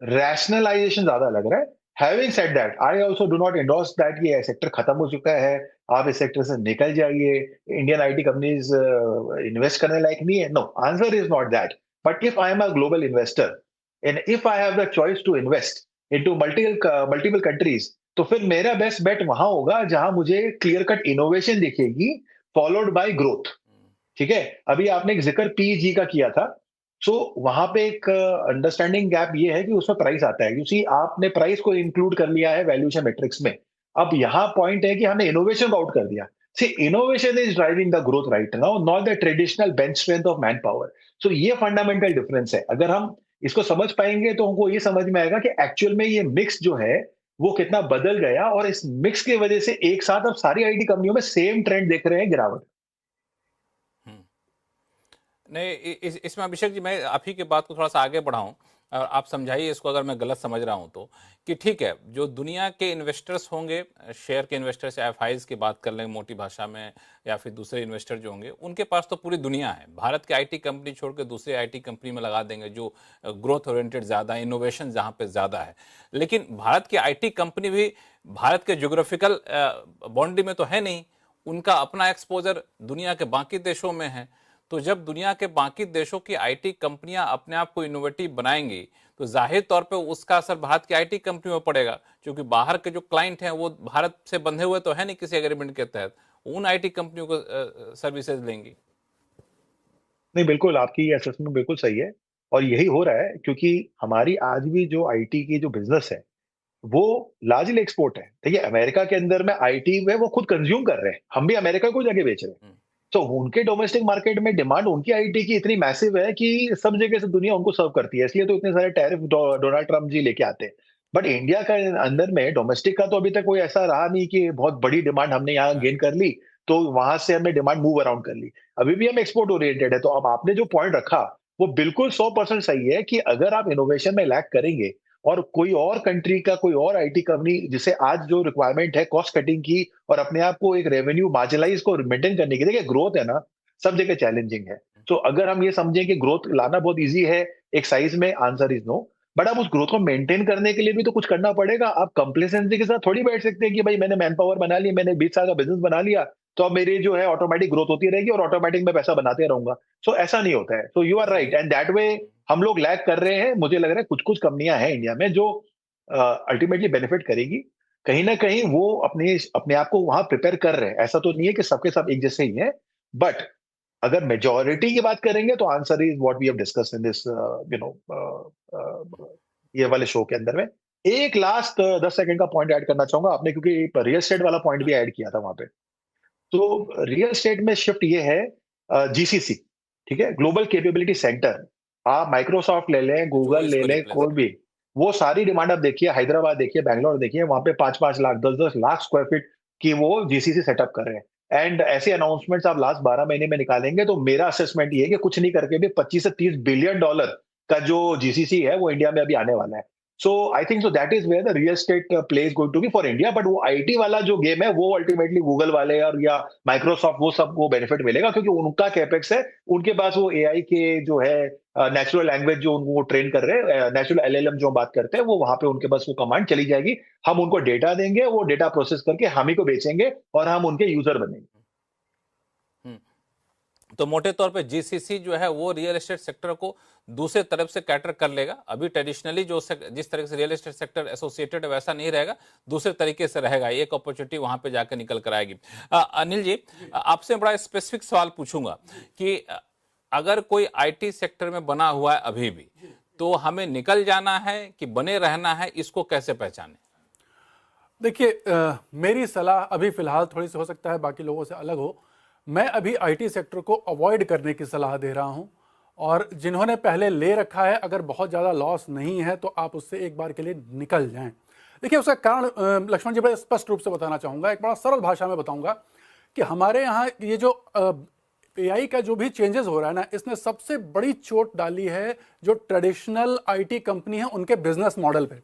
S5: रैशनलाइजेशन ज्यादा लग रहा है। Having said that, I also do not endorse that ये सेक्टर खत्म हो चुका है, आप इस सेक्टर से निकल जाइए, इंडियन आईटी कंपनीज इन्वेस्ट करने लायक नहीं है। No, answer is not that. But if I am a global investor and if I have the choice to invest into multiple countries, तो फिर मेरा बेस्ट बेट वहां होगा जहां मुझे क्लियर कट इनोवेशन दिखेगी फॉलोड बाय ग्रोथ। ठीक है, अभी आपने एक जिक्र पीजी का किया था, सो वहां पे एक अंडरस्टैंडिंग गैप ये है कि उसमें प्राइस आता है, क्योंकि आपने प्राइस को इंक्लूड कर लिया है वैल्यूएशन मैट्रिक्स में। अब यहाँ पॉइंट है कि हमने इनोवेशन को आउट कर दिया। See, innovation is driving the growth right now, not the traditional bench strength of manpower. So ये फंडामेंटल डिफरेंस है। अगर हम इसको समझ पाएंगे तो हमको ये समझ में आएगा कि एक्चुअल में ये मिक्स जो है वो कितना बदल गया, और इस मिक्स की वजह से एक साथ अब सारी आईटी कंपनियों में सेम ट्रेंड देख रहे हैं, गिरावट।
S1: नहीं, इसमें अभिषेक जी मैं आप ही की बात को थोड़ा सा आगे बढ़ाऊं। और आप समझाइए इसको अगर मैं गलत समझ रहा हूं तो, कि ठीक है जो दुनिया के इन्वेस्टर्स होंगे, शेयर के इन्वेस्टर्स, एफआईज की बात कर लें मोटी भाषा में, या फिर दूसरे इन्वेस्टर जो होंगे, उनके पास तो पूरी दुनिया है। भारत के आईटी कंपनी छोड़ के दूसरे आईटी कंपनी में लगा देंगे जो ग्रोथ ओरिएंटेड ज़्यादा, इनोवेशन जहां पे ज़्यादा है। लेकिन भारत की आईटी कंपनी भी भारत के ज्योग्राफिकल बाउंड्री में तो है नहीं, उनका अपना एक्सपोजर दुनिया के बाकी देशों में है। तो जब दुनिया के बाकी देशों की आईटी कंपनियां अपने आप को इनोवेटिव बनाएंगी तो जाहिर तौर पे उसका असर भारत की आईटी कंपनियों पर पड़ेगा, क्योंकि बाहर के जो क्लाइंट हैं वो भारत से बंधे हुए तो है नहीं किसी एग्रीमेंट के तहत, उन आईटी कंपनियों को सर्विसेज लेंगी।
S5: नहीं, बिल्कुल आपकी ये असेसमेंट बिल्कुल सही है और यही हो रहा है क्योंकि हमारी आज भी जो आईटी की जो बिजनेस है वो लार्जली एक्सपोर्ट है। देखिए अमेरिका के अंदर में आईटी में वो खुद कंज्यूम कर रहे हैं, हम भी अमेरिका को जाके बेच रहे हैं। तो उनके डोमेस्टिक मार्केट में डिमांड उनकी आईटी की इतनी मैसिव है कि सब जगह से दुनिया उनको सर्व करती है, इसलिए तो इतने सारे टैरिफ डोनाल्ड ट्रम्प जी लेके आते हैं। बट इंडिया का अंदर में डोमेस्टिक का तो अभी तक कोई ऐसा रहा नहीं कि बहुत बड़ी डिमांड हमने यहाँ गेन कर ली तो वहां से हमने डिमांड मूव अराउंड कर ली। अभी भी हम एक्सपोर्ट ओरिएंटेड है। तो अब आपने जो पॉइंट रखा वो बिल्कुल 100% सही है कि अगर आप इनोवेशन में लैक करेंगे और कोई और कंट्री का कोई और आईटी कंपनी जिसे आज जो रिक्वायरमेंट है कॉस्ट कटिंग की और अपने आप को एक रेवेन्यू मार्जिनलाइज को मेंटेन करने की, देखिए ग्रोथ है ना सब जगह चैलेंजिंग है। तो अगर हम ये समझें कि ग्रोथ लाना बहुत इजी है एक साइज में, आंसर इज नो। बट आप उस ग्रोथ को मेंटेन करने के लिए भी तो कुछ करना पड़ेगा। आप कंप्लेसेंसी के साथ थोड़ी बैठ सकते हैं कि भाई मैंने मैन पावर बना ली, मैंने 20 साल का बिजनेस बना लिया तो अब मेरी जो है ऑटोमेटिक ग्रोथ होती रहेगी और ऑटोमेटिक मैं पैसा बनाते रहूंगा। सो ऐसा नहीं होता है। So you are right and that way हम लोग लैग कर रहे हैं। मुझे लग रहा है कुछ कुछ कंपनियां हैं इंडिया में जो अल्टीमेटली बेनिफिट करेगी। कहीं ना कहीं वो अपने अपने आप को वहां प्रिपेयर कर रहे हैं। ऐसा तो नहीं है कि सबके सब एक जैसे ही हैं। बट अगर मेजोरिटी की बात करेंगे तो answer is what we have discuss in this ये वाले शो के अंदर में। एक लास्ट 10 सेकंड का पॉइंट ऐड करना चाहूंगा आपने, क्योंकि रियल एस्टेट वाला पॉइंट भी ऐड किया था वहां पे। तो रियल एस्टेट में शिफ्ट ये है जीसीसी, ठीक है, ग्लोबल कैपेबिलिटी सेंटर। आप माइक्रोसॉफ्ट ले लें, गूगल ले लें, कोई भी, वो सारी डिमांड आप देखिए, हैदराबाद देखिए, बैंगलोर देखिए, वहां पे 5-5 लाख 10-10 लाख स्क्वायर फीट की वो जीसीसी सेटअप कर रहे हैं। एंड ऐसे अनाउंसमेंट्स आप लास्ट 12 महीने में निकालेंगे तो मेरा असेसमेंट ये है कि कुछ नहीं करके भी 25 से 30 बिलियन डॉलर का जो जीसीसी है वो इंडिया में अभी आने वाला है। So I think so that is where the real estate play is going to be for India. But वो आईटी वाला जो गेम है वो अल्टीमेटली गूगल वाले और या माइक्रोसॉफ्ट वो सबको बेनिफिट मिलेगा क्योंकि उनका कैपेक्स है, उनके पास वो एआई के जो है नेचुरल लैंग्वेज जो उनको ट्रेन कर रहे हैं, नेचुरल एलएलएम जो बात करते हैं, वो वहां पे उनके पास वो कमांड चली जाएगी। हम उनको डेटा देंगे, वो डेटा प्रोसेस करके हम ही को बेचेंगे और हम उनके यूजर बनेंगे।
S1: तो मोटे तौर पे जीसीसी जो है वो रियल एस्टेट सेक्टर को दूसरे तरफ से कैटर कर लेगा। अभी ट्रेडिशनली जो जिस तरह से रियल एस्टेट सेक्टर एसोसिएटेड है वैसा नहीं रहेगा, दूसरे तरीके से रहेगा। एक अपॉर्चुनिटी वहां पे जाकर निकल कर आएगी। अनिल जी, आपसे बड़ा स्पेसिफिक सवाल पूछूंगा कि अगर कोई आईटी सेक्टर में बना हुआ है अभी भी, तो हमें निकल जाना है कि बने रहना है, इसको कैसे पहचाने?
S6: देखिए, मेरी सलाह अभी फिलहाल थोड़ी सी हो सकता है बाकी लोगों से अलग हो। मैं अभी आईटी सेक्टर को अवॉइड करने की सलाह दे रहा हूं और जिन्होंने पहले ले रखा है, अगर बहुत ज़्यादा लॉस नहीं है तो आप उससे एक बार के लिए निकल जाएं। देखिए, उसका कारण लक्ष्मण जी बड़े स्पष्ट रूप से बताना चाहूँगा, एक बड़ा सरल भाषा में बताऊँगा कि हमारे यहाँ ये जो एआई का जो भी चेंजेस हो रहा है ना, इसने सबसे बड़ी चोट डाली है जो ट्रेडिशनल आईटी कंपनी है उनके बिजनेस मॉडल पे।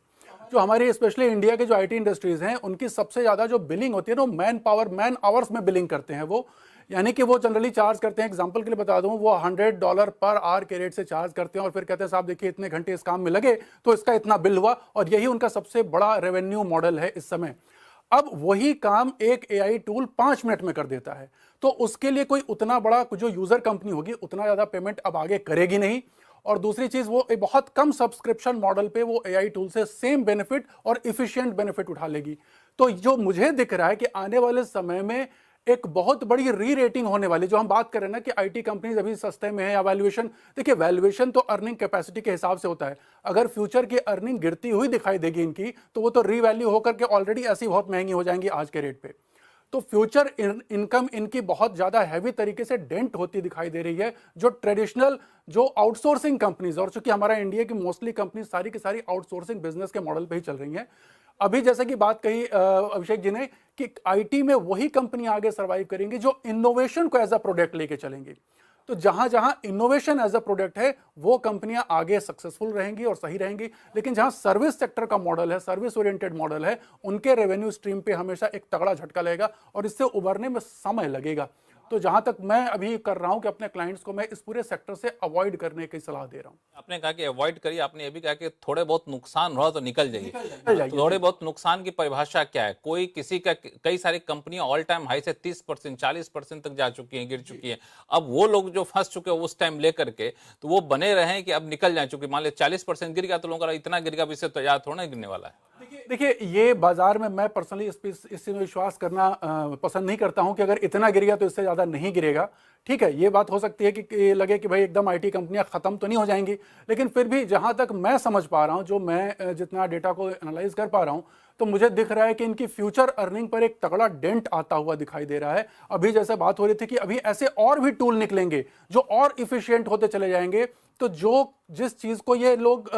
S6: जो हमारी स्पेशली इंडिया के जो आईटी इंडस्ट्रीज हैं उनकी सबसे ज़्यादा जो बिलिंग होती है ना, मैन पावर, मैन आवर्स में बिलिंग करते हैं वो। यानी कि वो जनरली चार्ज करते हैं, एग्जांपल के लिए बता दूं, वो $100 पर आवर के रेट से चार्ज करते हैं और फिर कहते हैं साहब देखिए इतने घंटे इस काम में लगे तो इसका इतना बिल हुआ, और यही उनका सबसे बड़ा रेवेन्यू मॉडल है इस समय। अब वही काम एक एआई टूल 5 मिनट में कर देता है, तो उसके लिए कोई उतना बड़ा जो यूजर कंपनी होगी उतना ज़्यादा पेमेंट अब आगे करेगी नहीं। और दूसरी चीज़, वो एक बहुत कम सब्सक्रिप्शन मॉडल पे वो एआई टूल से सेम बेनिफिट और इफिशिएंट बेनिफिट उठा लेगी। तो जो मुझे दिख रहा है कि आने वाले समय में एक बहुत बड़ी री रेटिंग होने वाली, जो हम बात कर रहे हैं ना कि आईटी कंपनीज अभी सस्ते में है या वैल्यूएशन, देखिए वैल्यूएशन तो अर्निंग कैपेसिटी के हिसाब से होता है। अगर फ्यूचर की अर्निंग गिरती हुई दिखाई देगी इनकी, तो वो तो रीवैल्यू होकर के ऑलरेडी ऐसी बहुत महंगी हो जाएंगी आज के रेट पे। तो फ्यूचर इनकम इनकी बहुत ज़्यादा हैवी तरीके से डेंट होती दिखाई दे रही है। जो ट्रेडिशनल जो आउटसोर्सिंग कंपनीज, और चूंकि हमारा इंडिया की मोस्टली कंपनी सारी की सारी आउटसोर्सिंग बिजनेस के मॉडल पे ही चल रही हैं। अभी जैसे कि बात कही अभिषेक जी ने कि आईटी में वही कंपनी आगे सर्वाइव करेंगी जो इनोवेशन को एज अ प्रोडक्ट लेके चलेंगी। तो जहां जहां इनोवेशन एज अ प्रोडक्ट है वो कंपनियां आगे सक्सेसफुल रहेंगी और सही रहेंगी, लेकिन जहां सर्विस सेक्टर का मॉडल है, सर्विस ओरिएंटेड मॉडल है, उनके रेवेन्यू स्ट्रीम पे हमेशा एक तगड़ा झटका लगेगा और इससे उभरने में समय लगेगा। तो जहां तक मैं अभी कर रहा हूं कि अपने क्लाइंट्स को मैं इस पूरे सेक्टर से अवॉइड करने की सलाह दे रहा हूं।
S1: आपने कहा कि अवॉइड करिए, आपने ये भी कहा कि थोड़े बहुत नुकसान हो तो निकल जाइए।
S6: जाइए।
S1: थोड़े बहुत नुकसान की परिभाषा क्या है? कोई किसी का, कई सारी कंपनियां ऑल टाइम हाई से 30%, 40% तक जा चुकी हैं, गिर चुकी हैं। अब वो लोग जो फंस चुके हैं उस टाइम लेकर के, तो वो बने रहे कि अब निकल जाए, चूंकि मान लीजिए 40% गिर गया तो लोगों का इतना गिर गया, इससे तो ज्यादा थोड़ा गिरने वाला है।
S6: देखिए ये बाजार में मैं पर्सनली इस में विश्वास करना पसंद नहीं करता हूं कि अगर इतना गिर गया तो इससे ज्यादा नहीं गिरेगा। ठीक है, ये बात हो सकती है कि लगे कि भाई एकदम आईटी कंपनियां खत्म तो नहीं हो जाएंगी, लेकिन फिर भी जहां तक मैं समझ पा रहा हूं, जो मैं जितना डेटा को एनालाइज कर पा रहा हूं, तो मुझे दिख रहा है कि इनकी फ्यूचर अर्निंग पर एक तगड़ा डेंट आता हुआ दिखाई दे रहा है। अभी जैसे बात हो रही थी कि अभी ऐसे और भी टूल निकलेंगे जो और इफिशिएंट होते चले जाएंगे, तो जो जिस चीज को ये लोग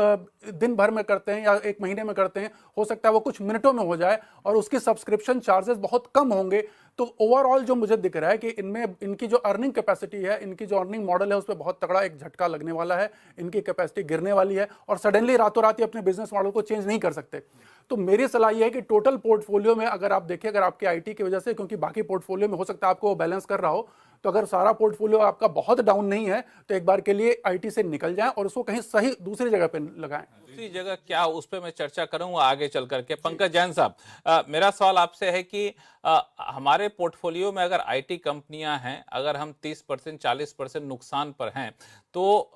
S6: दिन भर में करते हैं या एक महीने में करते हैं, हो सकता है वो कुछ मिनटों में हो जाए और उसकी सब्सक्रिप्शन चार्जेस बहुत कम होंगे। तो ओवरऑल जो मुझे दिख रहा है कि इनमें इनकी जो अर्निंग कैपेसिटी है, इनकी जो अर्निंग मॉडल है, उस पर बहुत तगड़ा एक झटका लगने वाला है, इनकी कैपेसिटी गिरने वाली है और सडनली रातों रात ही अपने बिजनेस मॉडल को चेंज नहीं कर सकते। तो मेरी सलाह यह है कि टोटल पोर्टफोलियो में अगर आप देखें, अगर आपके आईटी की वजह से, क्योंकि बाकी पोर्टफोलियो में हो सकता है आपको बैलेंस कर रहा हो, तो अगर सारा पोर्टफोलियो आपका बहुत डाउन नहीं है तो एक बार के लिए आईटी से निकल जाएं और उसको कहीं सही दूसरी जगह पे लगाएं।
S1: दूसरी जगह क्या, उस पर मैं चर्चा करूंगा आगे चल करके। पंकज जैन साहब, मेरा सवाल आपसे है कि हमारे पोर्टफोलियो में अगर आईटी कंपनियां हैं, अगर हम 30%, 40% नुकसान पर हैं, तो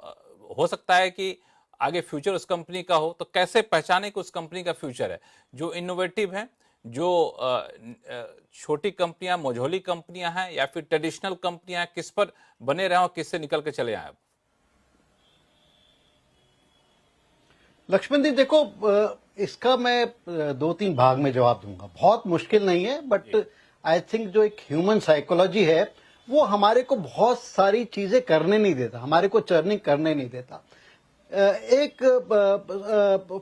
S1: हो सकता है कि आगे फ्यूचर उस कंपनी का हो, तो कैसे पहचाने कि उस कंपनी का फ्यूचर है? जो इनोवेटिव है, जो छोटी कंपनियां, मझोली कंपनियां हैं, या फिर ट्रेडिशनल कंपनियां हैं, किस पर बने रहे और किससे निकल के चले आए?
S3: लक्ष्मण जी देखो, इसका मैं 2-3 भाग में जवाब दूंगा। बहुत मुश्किल नहीं है, बट आई थिंक जो एक ह्यूमन साइकोलॉजी है वो हमारे को बहुत सारी चीजें करने नहीं देता, हमारे को चर्निंग करने नहीं देता। एक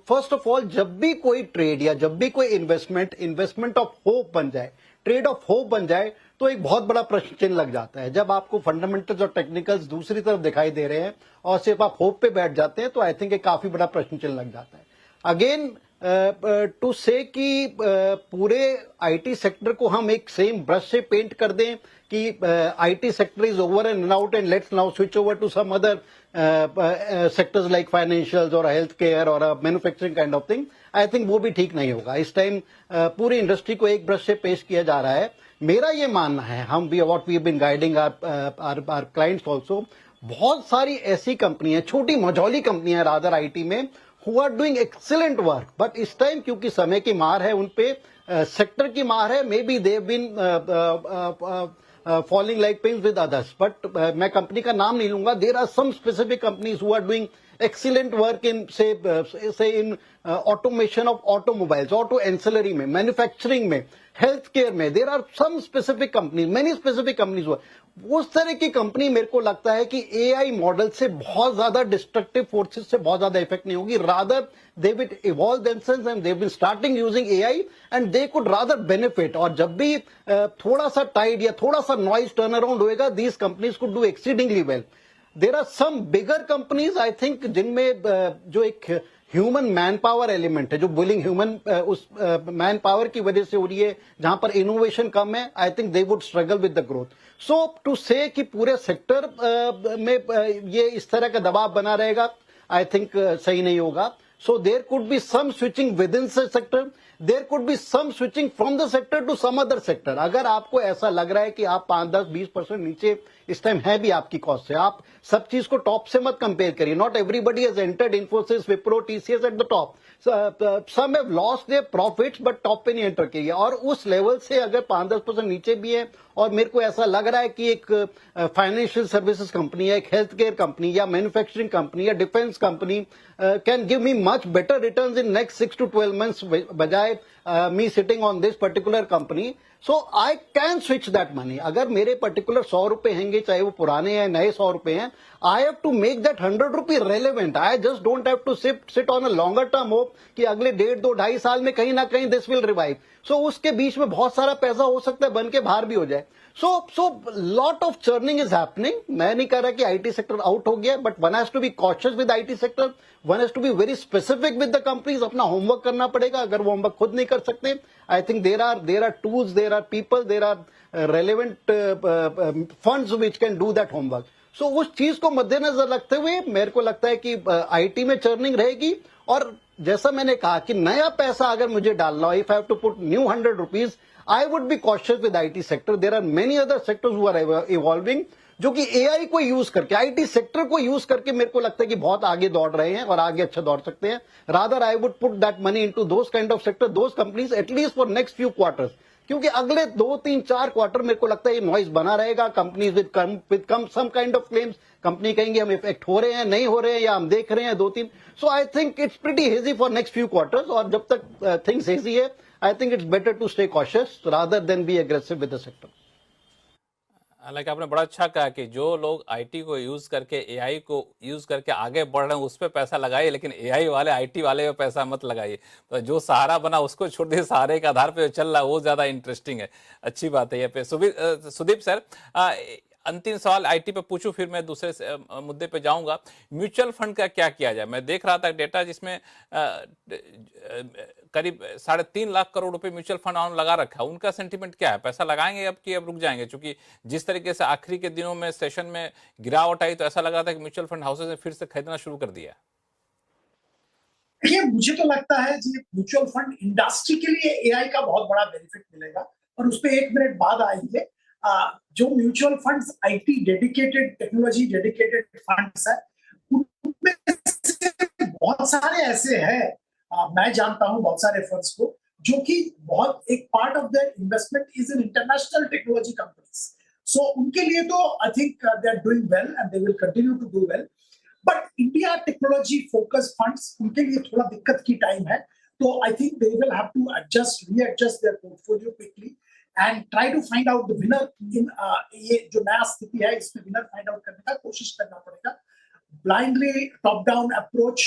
S3: फर्स्ट ऑफ ऑल, जब भी कोई ट्रेड या जब भी कोई इन्वेस्टमेंट ऑफ होप बन जाए, ट्रेड ऑफ होप बन जाए, तो एक बहुत बड़ा प्रश्न चिन्ह लग जाता है। जब आपको फंडामेंटल्स और टेक्निकल्स दूसरी तरफ दिखाई दे रहे हैं और सिर्फ आप होप पे बैठ जाते हैं, तो आई थिंक एक काफी बड़ा प्रश्न चिन्ह लग जाता है। अगेन टू से कि पूरे आईटी सेक्टर को हम एक सेम ब्रश से पेंट कर दें कि IT sector is over and out and let's now switch over to some other sectors like financials और हेल्थ केयर और manufacturing kind of thing, I think वो भी ठीक नहीं होगा। इस टाइम पूरी इंडस्ट्री को एक ब्रश से पेश किया जा रहा है। मेरा ये मानना है, हम what we have been guiding our clients also, बहुत सारी ऐसी कंपनियां, छोटी मझौली कंपनियां रादर आईटी में, who are doing excellent work, but इस टाइम क्योंकि समय की मार है, उन पे सेक्टर की मार है, may be they been falling like pins with others, but मैं कंपनी का नाम नहीं लूंगा। There are some specific companies who are doing excellent work in say in automation of automobiles, auto ancillary में, manufacturing में, हेल्थ केयर में। There are some specific companies, many specific companies. उस तरह की कंपनी मेरे को लगता है कि एआई मॉडल से बहुत ज्यादा डिस्ट्रक्टिव फोर्सेस से बहुत ज्यादा इफेक्ट नहीं होगी। Rather they will evolve themselves and they will starting using AI and they could rather benefit. और जब भी थोड़ा सा टाइड या थोड़ा सा नॉइज टर्न अराउंड होएगा, these companies could do exceedingly well. There are some bigger companies I think जिनमें जो एक ह्यूमन मैन पावर एलिमेंट है, जो बिलिंग ह्यूमन उस मैन पावर की वजह से हो रही है, जहां पर इनोवेशन कम है, I think they would struggle with the growth. So to say कि पूरे सेक्टर में ये इस तरह का दबाव बना रहेगा, आई थिंक सही नहीं होगा। So there could be some switching within the sector, there could be some switching from the sector to some other sector। अगर आपको ऐसा लग रहा है कि आप 5-10-20% नीचे इस टाइम है भी आपकी कॉस्ट से, आप सब चीज को टॉप से मत कंपेयर करिए। Not everybody has entered Infosys, Wipro, TCS at the top. Some have lost their profits but top पे नहीं एंटर किए। और उस लेवल से अगर 5-10% नीचे भी है और मेरे को ऐसा लग रहा है कि एक फाइनेंशियल सर्विसेज कंपनी या एक हेल्थ केयर कंपनी या मैन्युफैक्चरिंग कंपनी या defence company can give me much better returns in next 6 to 12 months बजाय me sitting on this particular company, so I can switch that money. अगर मेरे particular 100 रुपए हैंगे, चाहे वो पुराने हैं नए 100 रुपए हैं, I have to make that 100 rupee relevant. I just don't have to sit on a longer term hope कि अगले 1.5, 2, 2.5 साल में कहीं ना कहीं this will revive. So उसके बीच में बहुत सारा पैसा हो सकता है बन के बाहर भी हो जाए. So lot of churning is happening. मैं नहीं कह रहा कि IT sector out हो गया, but one has to be cautious with IT sector. One has to be very specific with the companies. अपना homework करना पड़ेगा. अगर वो homework खुद नहीं कर सकते, I think there are tools, there are people, there are relevant funds which can do that homework. So उस चीज को मद्देनजर रखते हुए मेरे को लगता है कि IT में churning रहेगी. और जैसा मैंने कहा कि नया पैसा अगर मुझे डालना हो, if I have to put new 100 rupees, I would be cautious with IT sector. There are many other sectors who are evolving, जो कि AI को यूज करके, IT सेक्टर को यूज करके मेरे को लगता है कि बहुत आगे दौड़ रहे हैं और आगे अच्छा दौड़ सकते हैं. Rather, I would put that money into those kind of sector, those companies, at least for next few quarters. क्योंकि अगले 2, 3, 4 क्वार्टर मेरे को लगता है ये नॉइज बना रहेगा. Companies with some kind of claims, company कहेंगे हम इफेक्ट हो रहे हैं, नहीं हो रहे हैं, या हम देख रहे हैं 2-3. So I think it's pretty hazy for next few quarters. और जब तक थिंग्स हेजी है, I think it's better to stay cautious rather than be aggressive with the sector.
S1: हालांकि आपने बड़ा अच्छा कहा कि जो लोग आईटी को यूज करके, एआई को यूज करके आगे बढ़ रहे हैं उस पर पैसा लगाइए, लेकिन एआई वाले, आईटी वाले पे पैसा मत लगाइए. तो जो सहारा बना उसको छोड़ दिए, सहारे के आधार पे चल रहा है वो ज्यादा इंटरेस्टिंग है. अच्छी बात है. ये पे सुदीप सर, अंतिम सवाल आईटी पे पूछूं, फिर मैं दूसरे मुद्दे पे जाऊंगा. म्यूचुअल फंड का क्या किया जाए? मैं देख रहा था डेटा जिसमें करीब 3.5 लाख करोड़ रुपए म्यूचुअल फंड लगा रखा है. उनका सेंटीमेंट क्या है? पैसा लगाएंगे अब कि अब रुक जाएंगे? क्योंकि जिस तरीके से आखिरी के दिनों में सेशन में गिरावट आई तो ऐसा लग रहा था कि म्यूचुअल फंड हाउसेज ने फिर से खरीदना शुरू कर दिया.
S2: देखिए, मुझे तो लगता है जी म्यूचुअल फंड इंडस्ट्री के लिए एआई का बहुत बड़ा बेनिफिट मिलेगा, और उस पर 1 मिनट बाद आएंगे. जो mutual funds IT dedicated, technology dedicated funds है, उनमें से बहुत सारे ऐसे हैं, मैं जानता हूं बहुत सारे फंड्स को, जो कि बहुत एक part of their investment is in international technology companies. So उनके लिए तो I think they are doing well and they will continue to do well. But India technology focus funds, उनके लिए थोड़ा दिक्कत की टाइम है. तो I think they will have to readjust their portfolio quickly and try to find out the winner in ये जो नया स्थिति है इसमें विनर फाइंड आउट करने का कोशिश करना पड़ेगा. ब्लाइंडली टॉप डाउन अप्रोच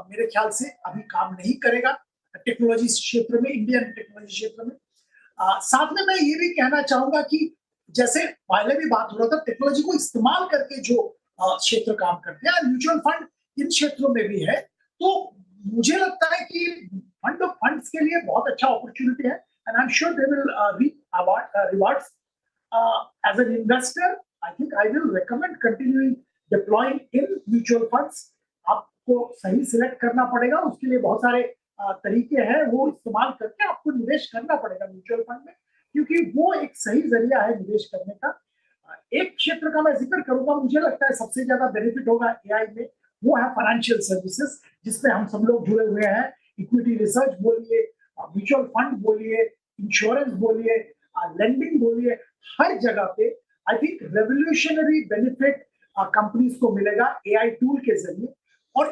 S2: मेरे ख्याल से अभी काम नहीं करेगा टेक्नोलॉजी क्षेत्र में, इंडियन टेक्नोलॉजी क्षेत्र में. साथ में मैं ये भी कहना चाहूंगा कि जैसे पहले भी बात हो रहा था, टेक्नोलॉजी को इस्तेमाल करके जो क्षेत्र काम करते हैं, म्यूचुअल फंड इन क्षेत्रों में भी है. तो मुझे लगता है कि फंड्स के लिए बहुत अच्छा अपॉर्चुनिटी है. And I'm sure they will reap rewards. As an investor, I think I will recommend continuing deploying in mutual funds. आपको सही सिलेक्ट करना पड़ेगा, उसके लिए बहुत सारे तरीके हैं, वो इस्तेमाल करके आपको निवेश करना पड़ेगा म्यूचुअल फंड में, क्योंकि वो एक सही जरिया है निवेश करने का. एक क्षेत्र का मैं जिक्र करूंगा, मुझे लगता है सबसे ज्यादा बेनिफिट होगा एआई में, वो है फाइनेंशियल सर्विसेज, जिसमें हम सब लोग जुड़े हुए हैं. इक्विटी रिसर्च बोलिए, म्यूचुअल फंड बोलिए, इंश्योरेंस बोलिए, लेंडिंग बोलिए, हर जगह पे I think revolutionary benefit companies को मिलेगा एआई टूल के जरिए. और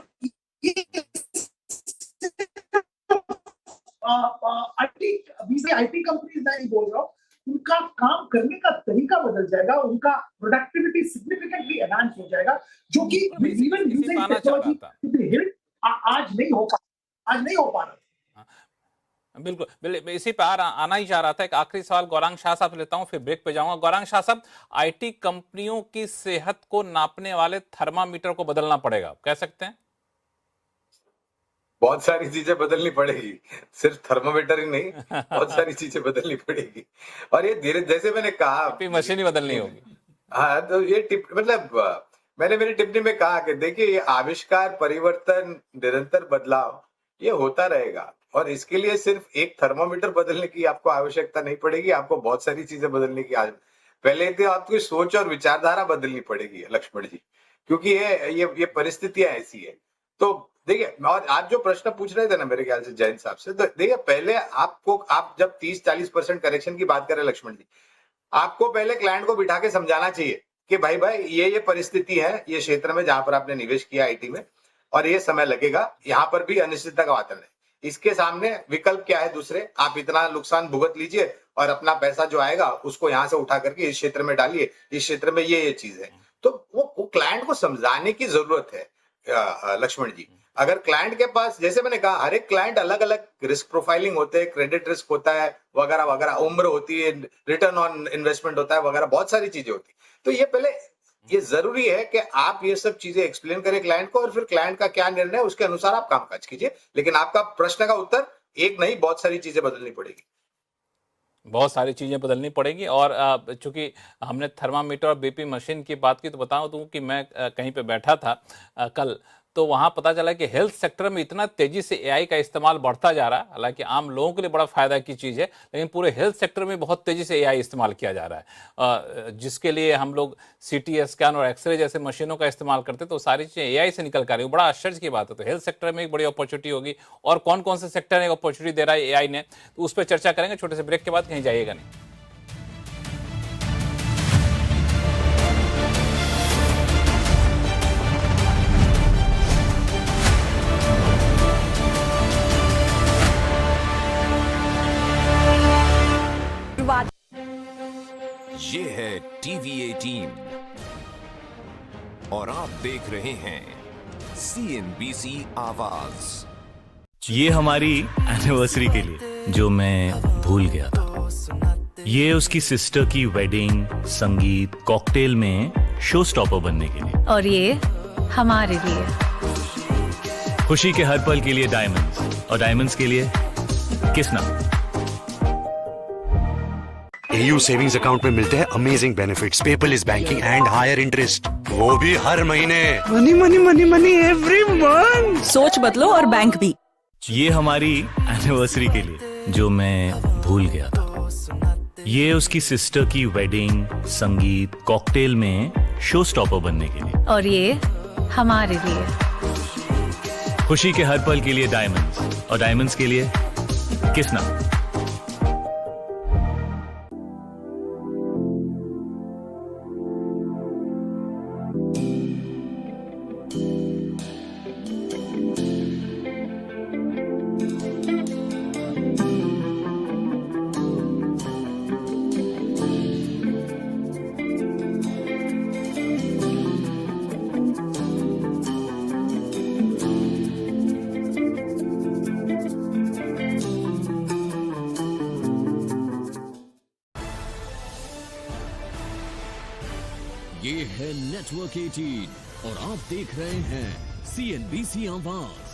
S2: आईटी कंपनीज नहीं बोल रहा हूँ, उनका काम करने का तरीका बदल जाएगा, उनका प्रोडक्टिविटी सिग्निफिकेंटली एनहांस हो जाएगा, जो कि इवन यूजिंग टेक्नोलॉजी आज नहीं हो पा रहा.
S1: बिल्कुल, इसी पे आना ही चाह रहा था. एक आखिरी सवाल गौरांग शाह साहब लेता हूं, फिर ब्रेक पे जाऊंगा. गौरांग शाह साहब, आईटी कंपनियों की सेहत को नापने वाले थर्मामीटर को बदलना पड़ेगा, कह सकते हैं?
S4: बहुत सारी चीजें बदलनी पड़ेगी, सिर्फ थर्मामीटर ही नहीं, बहुत सारी चीजें बदलनी पड़ेगी. और ये धीरे, जैसे मैंने कहा,
S1: मशीन ही बदलनी होगी.
S4: हाँ, तो ये मतलब मैंने मेरी टिप्पणी में कहा कि देखिए, ये आविष्कार, परिवर्तन, निरंतर बदलाव ये होता रहेगा, और इसके लिए सिर्फ एक थर्मामीटर बदलने की आपको आवश्यकता नहीं पड़ेगी, आपको बहुत सारी चीजें बदलने की पहले तो आपकी सोच और विचारधारा बदलनी पड़ेगी लक्ष्मण जी, क्योंकि ये परिस्थितियां ऐसी है. तो देखिए, और आज जो प्रश्न पूछ रहे थे ना मेरे ख्याल से जयंत साहब से, तो देखिए, पहले आप जब 30-40% करेक्शन की बात करें लक्ष्मण जी, आपको पहले क्लाइंट को बिठा के समझाना चाहिए कि भाई ये परिस्थिति है, ये क्षेत्र में जहां पर आपने निवेश किया आईटी में, और ये समय लगेगा, यहाँ पर भी अनिश्चितता का वातावरण है. इसके सामने विकल्प क्या है दूसरे? आप इतना नुकसान भुगत लीजिए और अपना पैसा जो आएगा उसको यहाँ से उठा करके इस क्षेत्र में डालिए, इस क्षेत्र में ये चीज है। तो वो क्लाइंट को समझाने की जरूरत है लक्ष्मण जी। अगर क्लाइंट के पास, जैसे मैंने कहा, हर एक क्लाइंट अलग अलग रिस्क प्रोफाइलिंग होते हैं, क्रेडिट रिस्क होता है वगैरह वगैरह, उम्र होती है, रिटर्न ऑन इन्वेस्टमेंट होता है वगैरह, बहुत सारी चीजें होती है। तो ये पहले ये जरूरी है कि आप ये सब चीजें एक्सप्लेन करें क्लाइंट को, और फिर क्लाइंट का क्या निर्णय है उसके अनुसार आप कामकाज कीजिए। लेकिन आपका प्रश्न का उत्तर एक नहीं, बहुत सारी चीजें बदलनी पड़ेगी।
S1: बहुत सारी चीज़ें बदलनी पड़ेगी। और चूंकि हमने थर्मामीटर और बीपी मशीन की बात की, तो बताऊं तो कि मैं कहीं पे बैठा था कल, तो वहां पता चला कि हेल्थ सेक्टर में इतना तेजी से एआई का इस्तेमाल बढ़ता जा रहा है। हालांकि आम लोगों के लिए बड़ा फायदा की चीज़ है, लेकिन पूरे हेल्थ सेक्टर में बहुत तेजी से एआई इस्तेमाल किया जा रहा है, जिसके लिए हम लोग सीटी स्कैन और एक्सरे जैसे मशीनों का इस्तेमाल करते, तो सारी चीज़ें एआई से निकल कर रही है। बड़ा आश्चर्य की बात है। तो हेल्थ सेक्टर में एक बड़ी अपॉर्चुनिटी होगी, और कौन कौन से सेक्टर में अपॉर्चुनिटी दे रहा है एआई ने, तो उस पर चर्चा करेंगे छोटे से ब्रेक के बाद। कहीं जाइएगा नहीं।
S7: ये है टीवी 18 और आप देख रहे हैं CNBC आवाज।
S8: ये हमारी एनिवर्सरी के लिए जो मैं भूल गया था। ये उसकी सिस्टर की वेडिंग, संगीत, कॉकटेल में शो स्टॉपर बनने के लिए।
S9: और ये हमारे लिए
S8: खुशी के हर पल के लिए डायमंड्स, और डायमंड्स के लिए किसना।
S10: AU सेविंग्स अकाउंट में मिलते हैं amazing benefits, paperless banking and higher interest, वो भी हर महीने। Money money money money every month.
S9: सोच बदलो और बैंक भी।
S8: ये हमारी एनिवर्सरी के लिए जो मैं भूल गया था। ये उसकी सिस्टर की वेडिंग, संगीत, कॉकटेल में शो स्टॉपर बनने के लिए।
S9: और ये हमारे लिए
S8: खुशी के हर पल के लिए डायमंड्स, और डायमंड्स के लिए किसना।
S7: ये है नेटवर्क 18 और आप देख रहे हैं CNBC आवाज।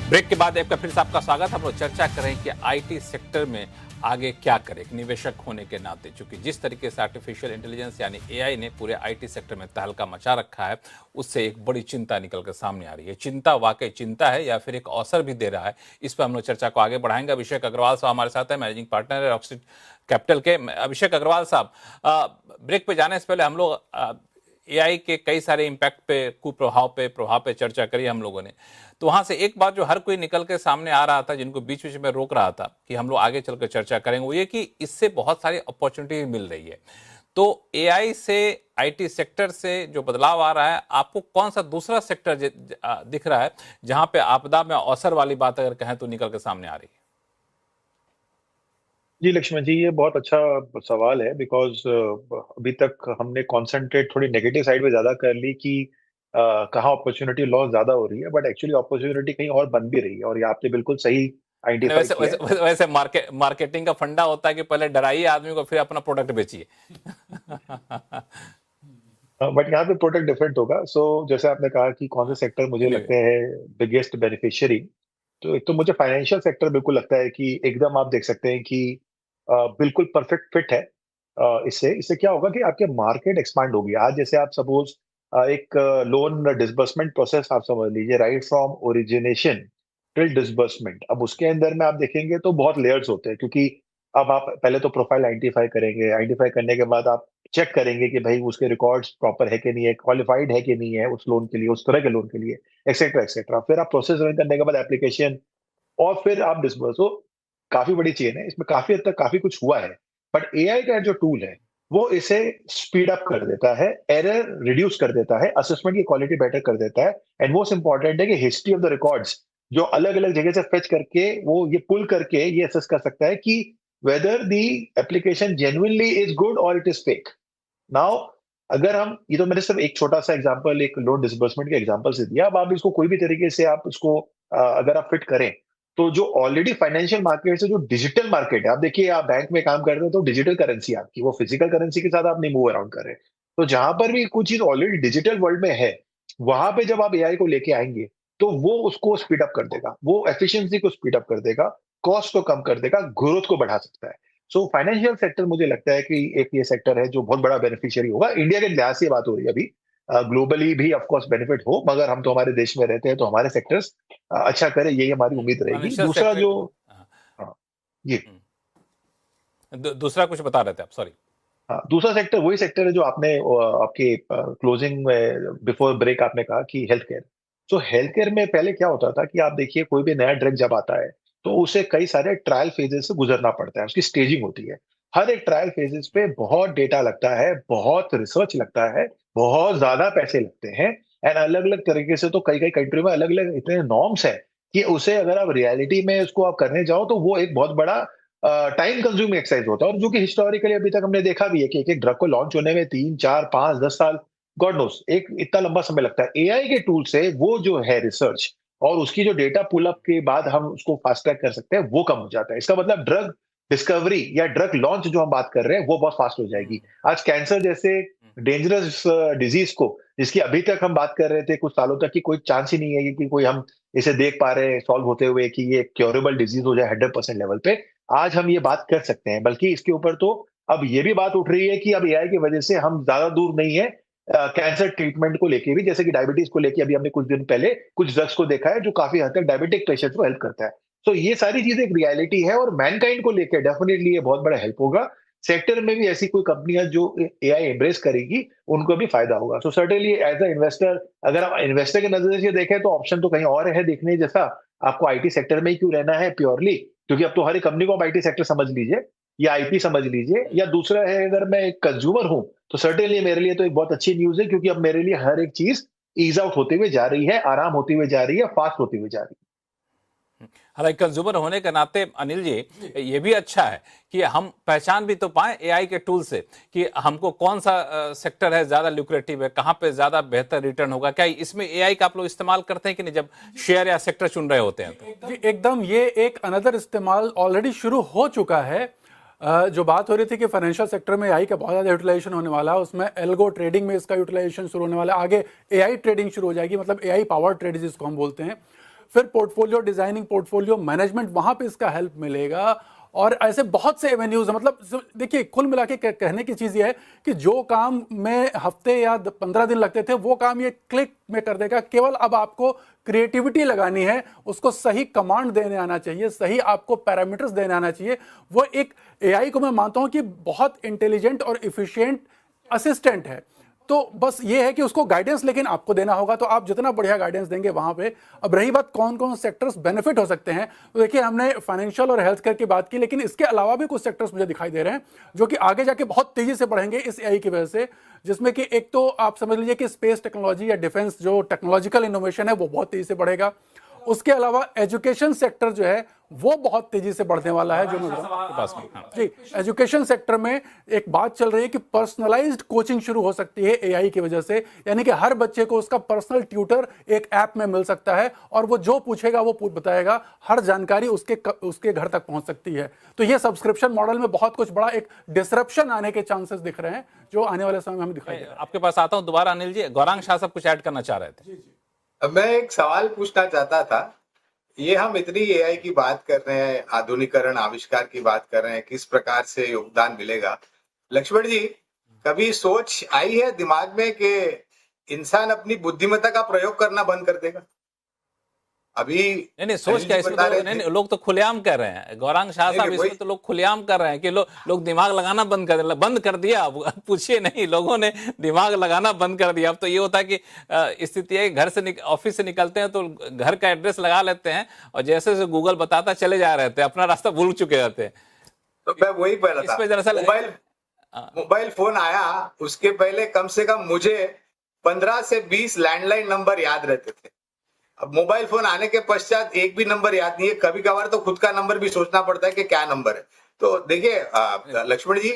S1: ब्रेक के बाद एक बार फिर से आपका स्वागत। हम लोग चर्चा करें कि आईटी सेक्टर में आगे क्या करें, एक निवेशक होने के नाते, क्योंकि जिस तरीके से आर्टिफिशियल इंटेलिजेंस यानी एआई ने पूरे आईटी सेक्टर में तहलका मचा रखा है, उससे एक बड़ी चिंता निकल कर सामने आ रही है। चिंता वाकई चिंता है या फिर एक अवसर भी दे रहा है, इस पर हम लोग चर्चा को आगे बढ़ाएंगे। अभिषेक अग्रवाल साहब हमारे साथ है, मैनेजिंग पार्टनर है रॉकस्ट्रीट कैपिटल के। अभिषेक अग्रवाल साहब, ब्रेक पे जाने से पहले हम लोग एआई के कई सारे इम्पैक्ट पे, कुप्रभाव पे चर्चा करी हम लोगों ने। तो वहां से एक बात जो हर कोई निकल के सामने आ रहा था, जिनको बीच बीच में रोक रहा था कि हम लोग आगे चलकर चर्चा करेंगे, वो ये कि इससे बहुत सारी अपॉर्चुनिटी मिल रही है। तो एआई से, आईटी सेक्टर से जो बदलाव आ रहा है, आपको कौन सा दूसरा सेक्टर दिख रहा है जहां पे आपदा में अवसर वाली बात अगर कहें तो निकल के सामने आ रही है?
S5: जी लक्ष्मण जी, ये बहुत अच्छा सवाल है, बिकॉज अभी तक हमने कॉन्सेंट्रेट थोड़ी नेगेटिव साइड पे ज्यादा कर ली कि कहाँ अपॉर्चुनिटी लॉस ज्यादा हो रही है, बट एक्चुअली अपॉर्चुनिटी कहीं और बन भी रही है, और ये आपने बिल्कुल सही आइडेंटिफाई
S1: वैसे
S5: किया
S1: वैसे वैसे मार्केटिंग का फंडा होता है कि पहले डराइए आदमी को, फिर अपना प्रोडक्ट बेचिए।
S5: बट यहाँ पे प्रोडक्ट डिफरेंट होगा। सो जैसे आपने कहा कि कौन से सेक्टर मुझे लगते हैं बिगेस्ट बेनिफिशियरी, तो एक तो मुझे फाइनेंशियल सेक्टर बिल्कुल लगता है कि एकदम आप देख सकते हैं कि बिल्कुल परफेक्ट फिट है। इससे इससे क्या होगा कि आपके मार्केट एक्सपांड होगी। आज जैसे आप सपोज एक लोन डिसबर्समेंट प्रोसेस आप समझ लीजिए, right from origination till disbursement. अब उसके अंदर में आप देखेंगे तो बहुत लेयर्स होते हैं, क्योंकि अब आप पहले तो प्रोफाइल आइडेंटिफाई करेंगे, आइडेंटिफाई करने के बाद आप चेक करेंगे कि भाई उसके रिकॉर्ड्स प्रॉपर है कि नहीं है, क्वालिफाइड है कि नहीं है उस लोन के लिए, उस तरह के लोन के लिए, एक्सेट्रा एक्सेट्रा। फिर आप प्रोसेस रन करने के बाद एप्लीकेशन, और फिर आप डिस्बर्स। तो काफी बड़ी चेन है, इसमें काफी हद तक काफी कुछ हुआ है। बट एआई का जो टूल है वो इसे स्पीड अप कर देता है, एरर रिड्यूस कर देता है, असेसमेंट की क्वालिटी बेटर कर देता है, एंड मोस्ट इंपॉर्टेंट है कि हिस्ट्री ऑफ द रिकॉर्ड्स जो अलग अलग जगह से फेच करके वो ये पुल करके ये असेस कर सकता है कि whether the application genuinely is good और इट इज फेक। नाउ अगर हम, ये तो मैंने सिर्फ एक छोटा सा एग्जांपल, एक लोन डिसबर्समेंट के एग्जांपल से दिया, अब आप इसको कोई भी तरीके से आप इसको अगर आप फिट करें, तो जो ऑलरेडी फाइनेंशियल मार्केट से जो डिजिटल मार्केट है, आप देखिए आप बैंक में काम करते हो तो डिजिटल करेंसी आपकी, वो फिजिकल करेंसी के साथ आप नहीं मूव अराउंड कर रहे। तो जहां पर भी कुछ चीज ऑलरेडी डिजिटल वर्ल्ड में है, वहां पे जब आप एआई को लेके आएंगे तो वो उसको स्पीड अप कर देगा, वो एफिशिएंसी को स्पीड अप कर देगा, कॉस्ट को कम कर देगा, ग्रोथ को बढ़ा सकता है। सो फाइनेंशियल सेक्टर मुझे लगता है कि एक ये सेक्टर है जो बहुत बड़ा बेनिफिशियरी होगा। इंडिया के लिहाज से बात हो रही है अभी, ग्लोबली भी ऑफ कोर्स बेनिफिट हो, मगर हम तो हमारे देश में रहते हैं तो हमारे सेक्टर्स अच्छा करे, यही हमारी उम्मीद रहेगी।
S1: फाइनेंशियल
S5: दूसरा
S1: सेक्टर
S5: जो हाँ, ये
S1: दूसरा कुछ बता रहे थे आप, सॉरी।
S5: हाँ, दूसरा सेक्टर वही सेक्टर है जो आपने आपके क्लोजिंग में बिफोर ब्रेक आपने कहा कि हेल्थ केयर। तो हेल्थ केयर में पहले क्या होता था कि आप देखिए कोई भी नया ड्रग जब आता है तो उसे कई सारे ट्रायल फेजेस से गुजरना पड़ता है, उसकी स्टेजिंग होती है। हर एक ट्रायल फेजेस पे बहुत डेटा लगता है, बहुत रिसर्च लगता है, बहुत ज्यादा पैसे लगते हैं, एंड अलग अलग तरीके से, तो कई कई कंट्री में अलग अलग इतने नॉर्म्स है कि उसे अगर आप रियलिटी में उसको आप करने जाओ तो वो एक बहुत बड़ा टाइम कंज्यूमिंग एक्सरसाइज होता है। और जो कि हिस्टोरिकली अभी तक हमने देखा भी है कि एक एक ड्रग को लॉन्च होने में 3, 4, 5, 10 साल, गॉड नोस, एक इतना लंबा समय लगता है। एआई के टूल से वो जो है रिसर्च और उसकी जो डेटा पुल अप के बाद हम उसको फास्ट ट्रैक कर सकते हैं, वो कम हो जाता है। इसका मतलब ड्रग डिस्कवरी या ड्रग लॉन्च जो हम बात कर रहे हैं वो बहुत फास्ट हो जाएगी। आज कैंसर जैसे डेंजरस डिजीज को, जिसकी अभी तक हम बात कर रहे थे कुछ सालों तक कि कोई चांस ही नहीं है कि कोई हम इसे देख पा रहे हैं सॉल्व होते हुए कि ये क्योरेबल डिजीज हो जाए 100% लेवल पे, आज हम ये बात कर सकते हैं। बल्कि इसके ऊपर तो अब ये भी बात उठ रही है कि अब एआई की वजह से हम ज्यादा दूर नहीं है कैंसर ट्रीटमेंट को लेके भी, जैसे कि डायबिटीज को लेके अभी हमने कुछ दिन पहले कुछ ड्रग्स को देखा है जो काफी हद तक डायबिटिक पेशेंट को हेल्प करता है। तो ये सारी चीजें एक रियलिटी है और मैनकाइंड को लेकर डेफिनेटली ये बहुत बड़ा हेल्प होगा। सेक्टर में भी ऐसी कोई कंपनियां जो एआई एम्ब्रेस करेगी उनको भी फायदा होगा। सो सर्टेनली एज अ इन्वेस्टर, अगर आप इन्वेस्टर के नजरिए से देखें तो ऑप्शन तो कहीं और है देखने जैसा। आपको आईटी सेक्टर में ही क्यों रहना है प्योरली, क्योंकि अब तो हर एक कंपनी को आप आईटी सेक्टर समझ लीजिए या आईपी समझ लीजिए। या दूसरा है, अगर मैं एक कंज्यूमर हूं तो सर्टेनली मेरे लिए तो एक बहुत अच्छी न्यूज है, क्योंकि अब मेरे लिए हर एक चीज ईज आउट होते हुए जा रही है, आराम होती हुए जा रही है, फास्ट होती हुई जा रही है।
S1: हालांकि कंज्यूमर होने के नाते अनिल जी ये भी अच्छा है कि हम पहचान भी तो पाएं एआई के टूल से कि हमको कौन सा सेक्टर है ज्यादा ल्यूक्रेटिव है, कहां पे ज्यादा बेहतर रिटर्न होगा। क्या इसमें एआई का आप लोग इस्तेमाल करते हैं कि नहीं जब शेयर या सेक्टर चुन रहे होते हैं तो?
S6: एकदम, ये एक अनदर इस्तेमाल ऑलरेडी शुरू हो चुका है। जो बात हो रही थी कि फाइनेंशियल सेक्टर में एआई का बहुत ज़्यादा यूटिलाइजेशन होने वाला है, उसमें एल्गो ट्रेडिंग में इसका यूटिलाइजेशन शुरू होने वाला है। आगे एआई ट्रेडिंग शुरू हो जाएगी, मतलब एआई पावर ट्रेड जिसको हम बोलते हैं। फिर पोर्टफोलियो डिजाइनिंग, पोर्टफोलियो मैनेजमेंट, वहां पे इसका हेल्प मिलेगा। और ऐसे बहुत से एवेन्यूज हैं। मतलब देखिए, कुल मिला के कहने की चीज़ ये है कि जो काम में हफ्ते या 15 दिन लगते थे वो काम ये क्लिक में कर देगा। केवल अब आपको क्रिएटिविटी लगानी है, उसको सही कमांड देने आना चाहिए, सही आपको पैरामीटर्स देने आना चाहिए। वो एक एआई को मैं मानता हूं कि बहुत इंटेलिजेंट और इफिशिएंट असिस्टेंट है। तो बस ये है कि उसको गाइडेंस लेकिन आपको देना होगा। तो आप जितना बढ़िया गाइडेंस देंगे वहां पे। अब रही बात कौन कौन सेक्टर्स बेनिफिट हो सकते हैं, तो देखिए हमने फाइनेंशियल और हेल्थ केयर की बात की, लेकिन इसके अलावा भी कुछ सेक्टर्स मुझे दिखाई दे रहे हैं जो कि आगे जाके बहुत तेजी से बढ़ेंगे इस एआई की वजह से। जिसमें कि एक तो आप समझ लीजिए कि स्पेस टेक्नोलॉजी या डिफेंस जो टेक्नोलॉजिकल इनोवेशन है वो बहुत तेजी से बढ़ेगा। उसके अलावा एजुकेशन सेक्टर जो है वो बहुत तेजी से बढ़ने वाला है। जो मैं
S1: पास में
S6: जी, एजुकेशन सेक्टर में एक बात चल रही है कि पर्सनलाइज्ड कोचिंग शुरू हो सकती है एआई की वजह से, यानी कि हर बच्चे को उसका पर्सनल ट्यूटर एक ऐप में मिल सकता है और वो जो पूछेगा वो बताएगा, हर जानकारी उसके घर तक पहुंच सकती है। तो ये सब्सक्रिप्शन मॉडल में बहुत कुछ बड़ा एक डिसरप्शन आने के चांसेस दिख रहे हैं, जो आने वाले समय में हमें दिखाई दे रहा है।
S1: आपके पास आता हूं दोबारा अनिल जी। गौरांग शाह साहब कुछ ऐड करना चाह रहे थे।
S4: अब मैं एक सवाल पूछना चाहता था। ये हम इतनी एआई की बात कर रहे हैं, आधुनिकरण आविष्कार की बात कर रहे हैं, किस प्रकार से योगदान मिलेगा। लक्ष्मण जी, कभी सोच आई है दिमाग में कि इंसान अपनी बुद्धिमत्ता का प्रयोग करना बंद कर देगा? अभी
S1: नहीं सोच क्या, इसमें तो नहीं, लोग तो खुलेआम कर रहे हैं। गौरांग शाह साहब, इसमें तो लोग खुलेआम कर रहे हैं कि लोग दिमाग लगाना बंद कर दिया। अब पूछिए नहीं, लोगों ने दिमाग लगाना बंद कर दिया। अब तो ये होता है कि स्थिति है, घर से ऑफिस से निकलते हैं तो घर का एड्रेस लगा लेते हैं और जैसे गूगल बताता चले जा रहे थे, अपना रास्ता भूल चुके रहते हैं।
S4: तो मैं वही पहला था,
S1: दरअसल
S4: मोबाइल फोन आया उसके पहले कम से कम मुझे 15 से 20 लैंडलाइन नंबर याद रहते थे। अब मोबाइल फोन आने के पश्चात एक भी नंबर याद नहीं है। कभी कभार तो खुद का नंबर भी सोचना पड़ता है कि क्या नंबर है। तो देखिए लक्ष्मण जी,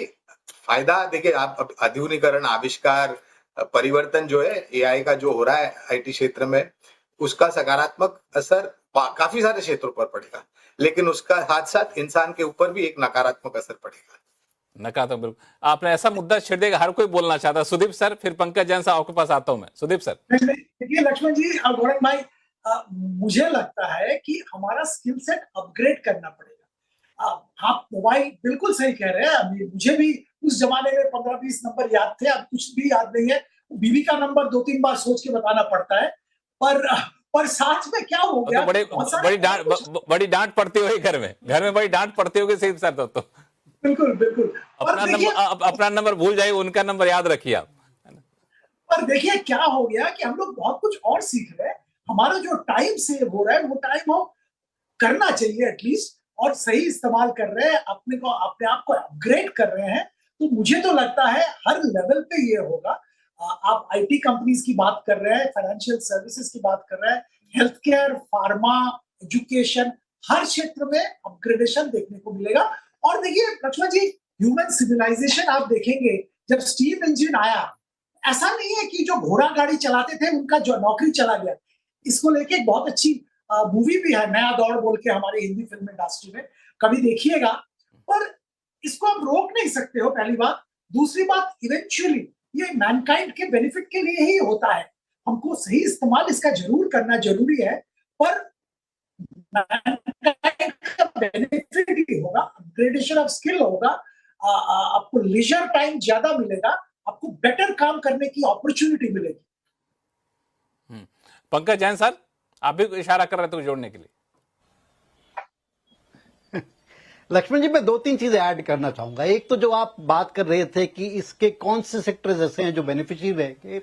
S4: फायदा देखिए, आप आधुनिकरण आविष्कार परिवर्तन जो है एआई का जो हो रहा है आईटी क्षेत्र में, उसका सकारात्मक असर काफी सारे क्षेत्रों पर पड़ेगा, लेकिन उसका साथ साथ इंसान के ऊपर भी एक नकारात्मक असर पड़ेगा।
S1: नकारात्मक, बिल्कुल। आपने ऐसा मुद्दा छेड़ दिया, हर कोई बोलना चाहता है। सुदीप सर, फिर पंकज जैन साहब आपके पास आता हूं मैं। सुदीप सर।
S2: देखिए लक्ष्मण जी और गौरव भाई, मुझे लगता है कि हमारा स्किल सेट अपग्रेड करना पड़ेगा। आप मोबाइल बिल्कुल सही कह रहे हैं। मुझे भी उस जमाने में 15-20 नंबर याद थे, अब कुछ भी याद नहीं है। बीवी का नंबर 2-3 बार सोच के बताना पड़ता है। पर साथ में क्या हो गया,
S1: तो बड़ी डांट पड़ती होगी घर में बड़ी डांट पड़ती होगी सही सर। तो
S2: बिल्कुल
S1: अपना नंबर भूल जाइए, उनका नंबर याद रखिए आप।
S2: पर देखिए क्या हो गया कि हम लोग बहुत कुछ और सीख रहे हैं। हमारा जो टाइम सेव हो रहा है वो टाइम हम करना चाहिए एटलीस्ट, और सही इस्तेमाल कर रहे हैं, अपने आप को अपग्रेड कर रहे हैं। तो मुझे तो लगता है हर लेवल पे ये होगा। आप आईटी कंपनीज की बात कर रहे हैं, फाइनेंशियल सर्विसेज की बात कर रहे हैं, हेल्थ केयर, फार्मा, एजुकेशन, हर क्षेत्र में अपग्रेडेशन देखने को मिलेगा। और देखिए लक्ष्मण जी, ह्यूमन सिविलाइजेशन आप देखेंगे, जब स्टीम इंजन आया, ऐसा नहीं है कि जो घोड़ा गाड़ी चलाते थे उनका जो नौकरी चला गया। इसको लेके एक बहुत अच्छी मूवी भी है, नया दौर बोल के, हमारे हिंदी फिल्म इंडस्ट्री में, कभी देखिएगा। पर इसको आप रोक नहीं सकते हो, पहली बात। दूसरी बात, इवेंचुअली ये मैनकाइंड के बेनिफिट के लिए ही होता है। हमको सही इस्तेमाल इसका जरूर करना जरूरी है, पर मैनकाइंड का बेनिफिट ही होगा, अपग्रेडेशन ऑफ स्किल होगा, आपको लीजर टाइम ज्यादा मिलेगा, आपको बेटर काम करने की अपॉर्चुनिटी मिलेगी।
S1: पंकज जैन सर, आप भी इशारा कर रहे थे जोड़ने के लिए।
S3: लक्ष्मण जी, मैं 2-3 चीजें ऐड करना चाहूंगा। एक तो जो आप बात कर रहे थे कि इसके कौन से सेक्टर्स ऐसे हैं जो बेनिफिशियरी है,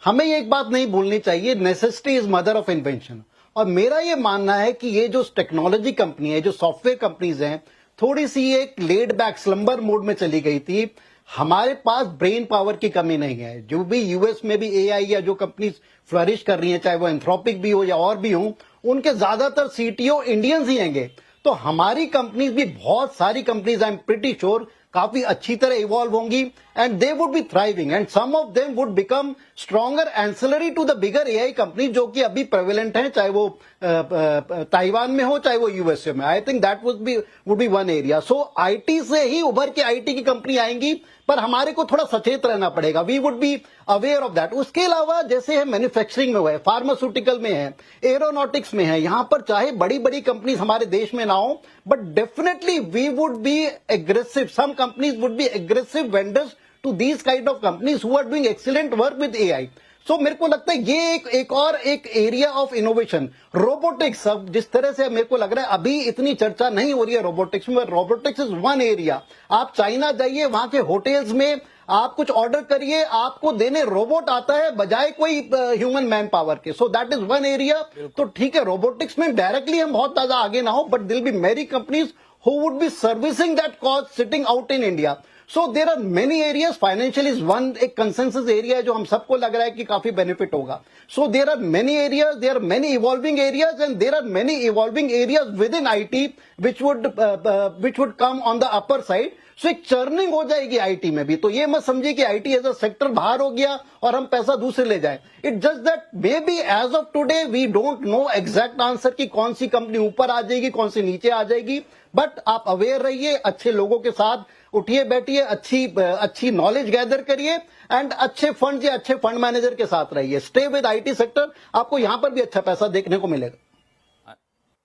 S3: हमें ये एक बात नहीं भूलनी चाहिए, necessity is mother of invention. और मेरा ये मानना है कि ये जो टेक्नोलॉजी कंपनी है, जो सॉफ्टवेयर कंपनीज हैं, थोड़ी सी एक लेड बैक स्लम्बर मोड में चली गई थी। हमारे पास ब्रेन पावर की कमी नहीं है। जो भी यूएस में भी एआई या जो कंपनीज फ्लरिश कर रही हैं, चाहे वो एंथ्रोपिक भी हो या और भी हो, उनके ज्यादातर सीटीओ इंडियंस ही हैंगे। तो हमारी कंपनीज भी, बहुत सारी companies, I am pretty sure, काफी अच्छी तरह इवॉल्व होंगी and they would be thriving and some of them would become stronger ancillary to the bigger AI company जो कि अभी प्रेवलेंट हैं, चाहे वो ताइवान में हो चाहे वो यूएसए में। I think that would be one area. So IT से ही उभर के आईटी की कंपनी आएंगी, पर हमारे को थोड़ा सचेत रहना पड़ेगा। We would be aware of that. उसके अलावा जैसे है मैन्युफैक्चरिंग में हुआ है, फार्मास्यूटिकल में है, एरोनॉटिक्स में है, यहां पर चाहे बड़ी बड़ी कंपनीज हमारे देश में ना हो, but definitely we would be aggressive, some companies would be aggressive vendors to these kind of companies who are doing excellent work with AI. So मेरे को लगता है ये एक एरिया ऑफ इनोवेशन। रोबोटिक्स, अब जिस तरह से मेरे को लग रहा है अभी इतनी चर्चा नहीं हो रही है रोबोटिक्स में, रोबोटिक्स इज वन एरिया। आप चाइना जाइए, वहां के होटल्स में आप कुछ ऑर्डर करिए, आपको देने रोबोट आता है बजाय कोई ह्यूमन मैन पावर के। सो दैट इज वन एरिया। तो ठीक है, रोबोटिक्स में डायरेक्टली हम बहुत ज्यादा आगे ना हो, बट दिल बी मेरी companies who would be servicing that cause sitting out in India. So there are many areas, financial is one, एक कंसेंसस एरिया है जो हम सबको लग रहा है कि काफी बेनिफिट होगा. So there are many areas, there are many evolving areas and there are many evolving areas within IT which would come on the upper side. So एक चर्निंग हो जाएगी आईटी में भी. तो ये मत समझिए कि आईटी एज अ सेक्टर बाहर हो गया और हम पैसा दूसरे ले जाएं. It just that may be as of today we don't know exact answer कि कौन सी कंपनी ऊपर आ जाएगी, कौन सी नीचे आ जाएगी. बट आप अवेयर रहिए, अच्छे लोगों के साथ उठिए बैठिए, अच्छी नॉलेज गैदर करिए एंड अच्छे फंड या अच्छे फंड मैनेजर के साथ रहिए. स्टे विद आईटी सेक्टर, आपको यहां पर भी अच्छा पैसा देखने को मिलेगा.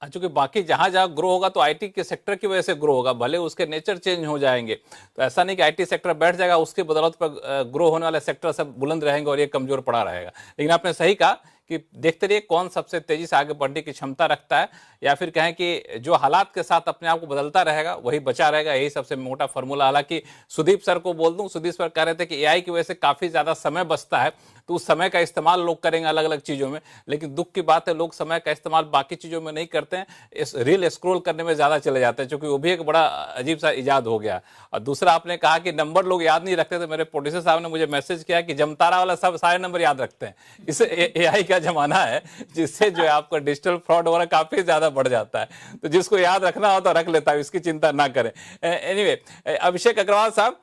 S1: चूंकि बाकी जहां जहां ग्रो होगा तो आईटी के सेक्टर की वजह से ग्रो होगा, भले उसके नेचर चेंज हो जाएंगे. तो ऐसा नहीं कि आईटी सेक्टर बैठ जाएगा, उसके बदौलत पर ग्रो होने वाले सेक्टर सब बुलंद रहेंगे और ये कमजोर पड़ा रहेगा. लेकिन आपने सही कहा कि देखते रहिए कौन सबसे तेजी से आगे बढ़ने की क्षमता रखता है, या फिर कहें कि जो हालात के साथ अपने आप को बदलता रहेगा वही बचा रहेगा. यही सबसे मोटा फॉर्मूला. हालांकि सुदीप सर को बोल दूं, सुदीप सर कह रहे थे कि एआई की वजह से काफी ज्यादा समय बचता है, तो उस समय का इस्तेमाल लोग करेंगे अलग अलग चीजों में. लेकिन दुख की बात है, लोग समय का इस्तेमाल बाकी चीजों में नहीं करते हैं, इस रील स्क्रॉल करने में ज्यादा चले जाते हैं, क्योंकि वो भी एक बड़ा अजीब सा इजाद हो गया. और दूसरा आपने कहा कि नंबर लोग याद नहीं रखते. तो मेरे प्रोड्यूसर साहब ने मुझे मैसेज किया कि जमतारा वाला सब सारे नंबर याद रखते हैं. इसे एआई का जमाना है, जिससे जो है आपका डिजिटल फ्रॉड वगैरह काफी ज्यादा बढ़ जाता है. तो जिसको याद रखना हो तो रख लेता है, इसकी चिंता ना करें. एनीवे, अभिषेक अग्रवाल साहब,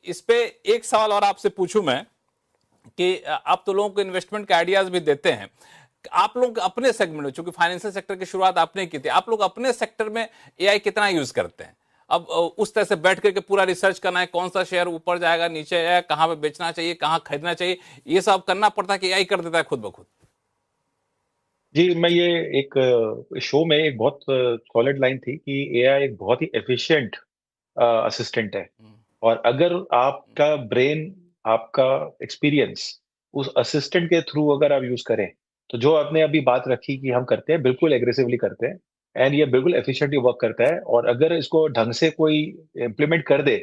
S1: इस पे एक सवाल और आपसे पूछूं मैं कि आप तो लोगों को इन्वेस्टमेंट के आइडियाज भी देते हैं. आप लोग अपने सेगमेंट में, चूंकि फाइनेंशियल सेक्टर की शुरुआत आपने की थी, आप लोग अपने सेक्टर में एआई कितना यूज करते हैं? अब उस तरह से बैठ करके पूरा रिसर्च करना है, कौन सा शेयर ऊपर जाएगा नीचे है, कहां पे बेचना चाहिए, कहां खरीदना चाहिए, ये सब करना पड़ता है कि एआई कर देता है खुद ब खुद?
S5: जी, मैं ये एक शो में एक बहुत सॉलिड लाइन थी कि एआई एक बहुत ही एफिशिएंट असिस्टेंट है, और अगर आपका ब्रेन, आपका एक्सपीरियंस उस असिस्टेंट के थ्रू अगर आप यूज करें, तो जो आपने अभी बात रखी कि हम करते हैं, बिल्कुल एग्रेसिवली करते हैं, एंड ये बिल्कुल एफिशिएंटली वर्क करता है. और अगर इसको ढंग से कोई इम्प्लीमेंट कर दे,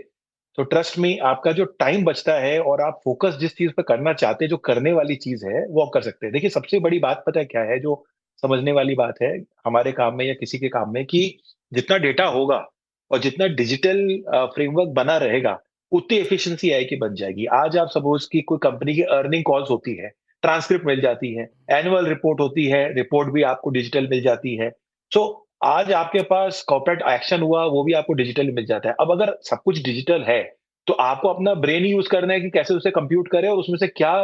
S5: तो ट्रस्ट मी, आपका जो टाइम बचता है और आप फोकस जिस चीज पर करना चाहते हैं, जो करने वाली चीज है, वो आप कर सकते हैं. देखिए, सबसे बड़ी बात पता है क्या है, जो समझने वाली बात है हमारे काम में या किसी के काम में, कि जितना डेटा होगा और जितना डिजिटल फ्रेमवर्क बना रहेगा, उतनी एफिशिएंसी आई की बन जाएगी. आज आप सपोज की कोई कंपनी की अर्निंग कॉल्स होती है, ट्रांसक्रिप्ट मिल जाती है, एनुअल रिपोर्ट होती है, रिपोर्ट भी आपको डिजिटल मिल जाती है. सो आज आपके पास कॉर्पोरेट एक्शन हुआ, वो भी आपको डिजिटल मिल जाता है. अब अगर सब कुछ डिजिटल है, तो आपको अपना ब्रेन ही यूज करना है कि कैसे उसे कंप्यूट करे और उसमें से क्या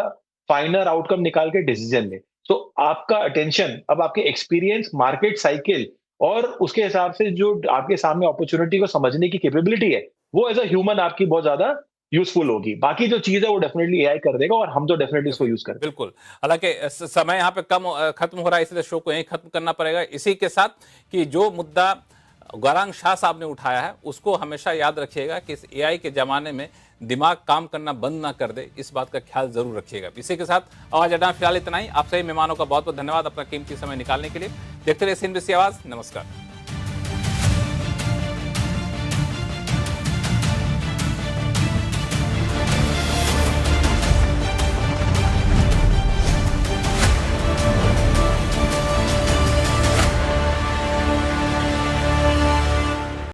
S5: फाइनल आउटकम निकाल के डिसीजन ले. तो आपका अटेंशन अब आपके एक्सपीरियंस, मार्केट साइकिल और उसके हिसाब से जो आपके सामने अपॉर्चुनिटी को समझने की कैपेबिलिटी है, वो एज अ ह्यूमन आपकी बहुत ज्यादा यूजफुल होगी. बाकी जो चीज है वो डेफिनेटली एआई कर देगा, और हम तो डेफिनेटली इसको यूज करेंगे.
S1: बिल्कुल. हालांकि समय यहाँ पे कम खत्म हो रहा है, इसलिए शो को यहीं खत्म करना पड़ेगा. इसी के साथ कि जो मुद्दा गौरांग शाह साहब ने उठाया है, उसको हमेशा याद रखिएगा कि इस एआई के जमाने में दिमाग काम करना बंद ना कर दे, इस बात का ख्याल जरूर रखिएगा. इसी के साथ आवाज अड्डा फिलहाल इतना ही. आप सभी मेहमानों का बहुत बहुत धन्यवाद अपना कीमती समय निकालने के लिए. देखते रहिए CNBC आवाज. नमस्कार.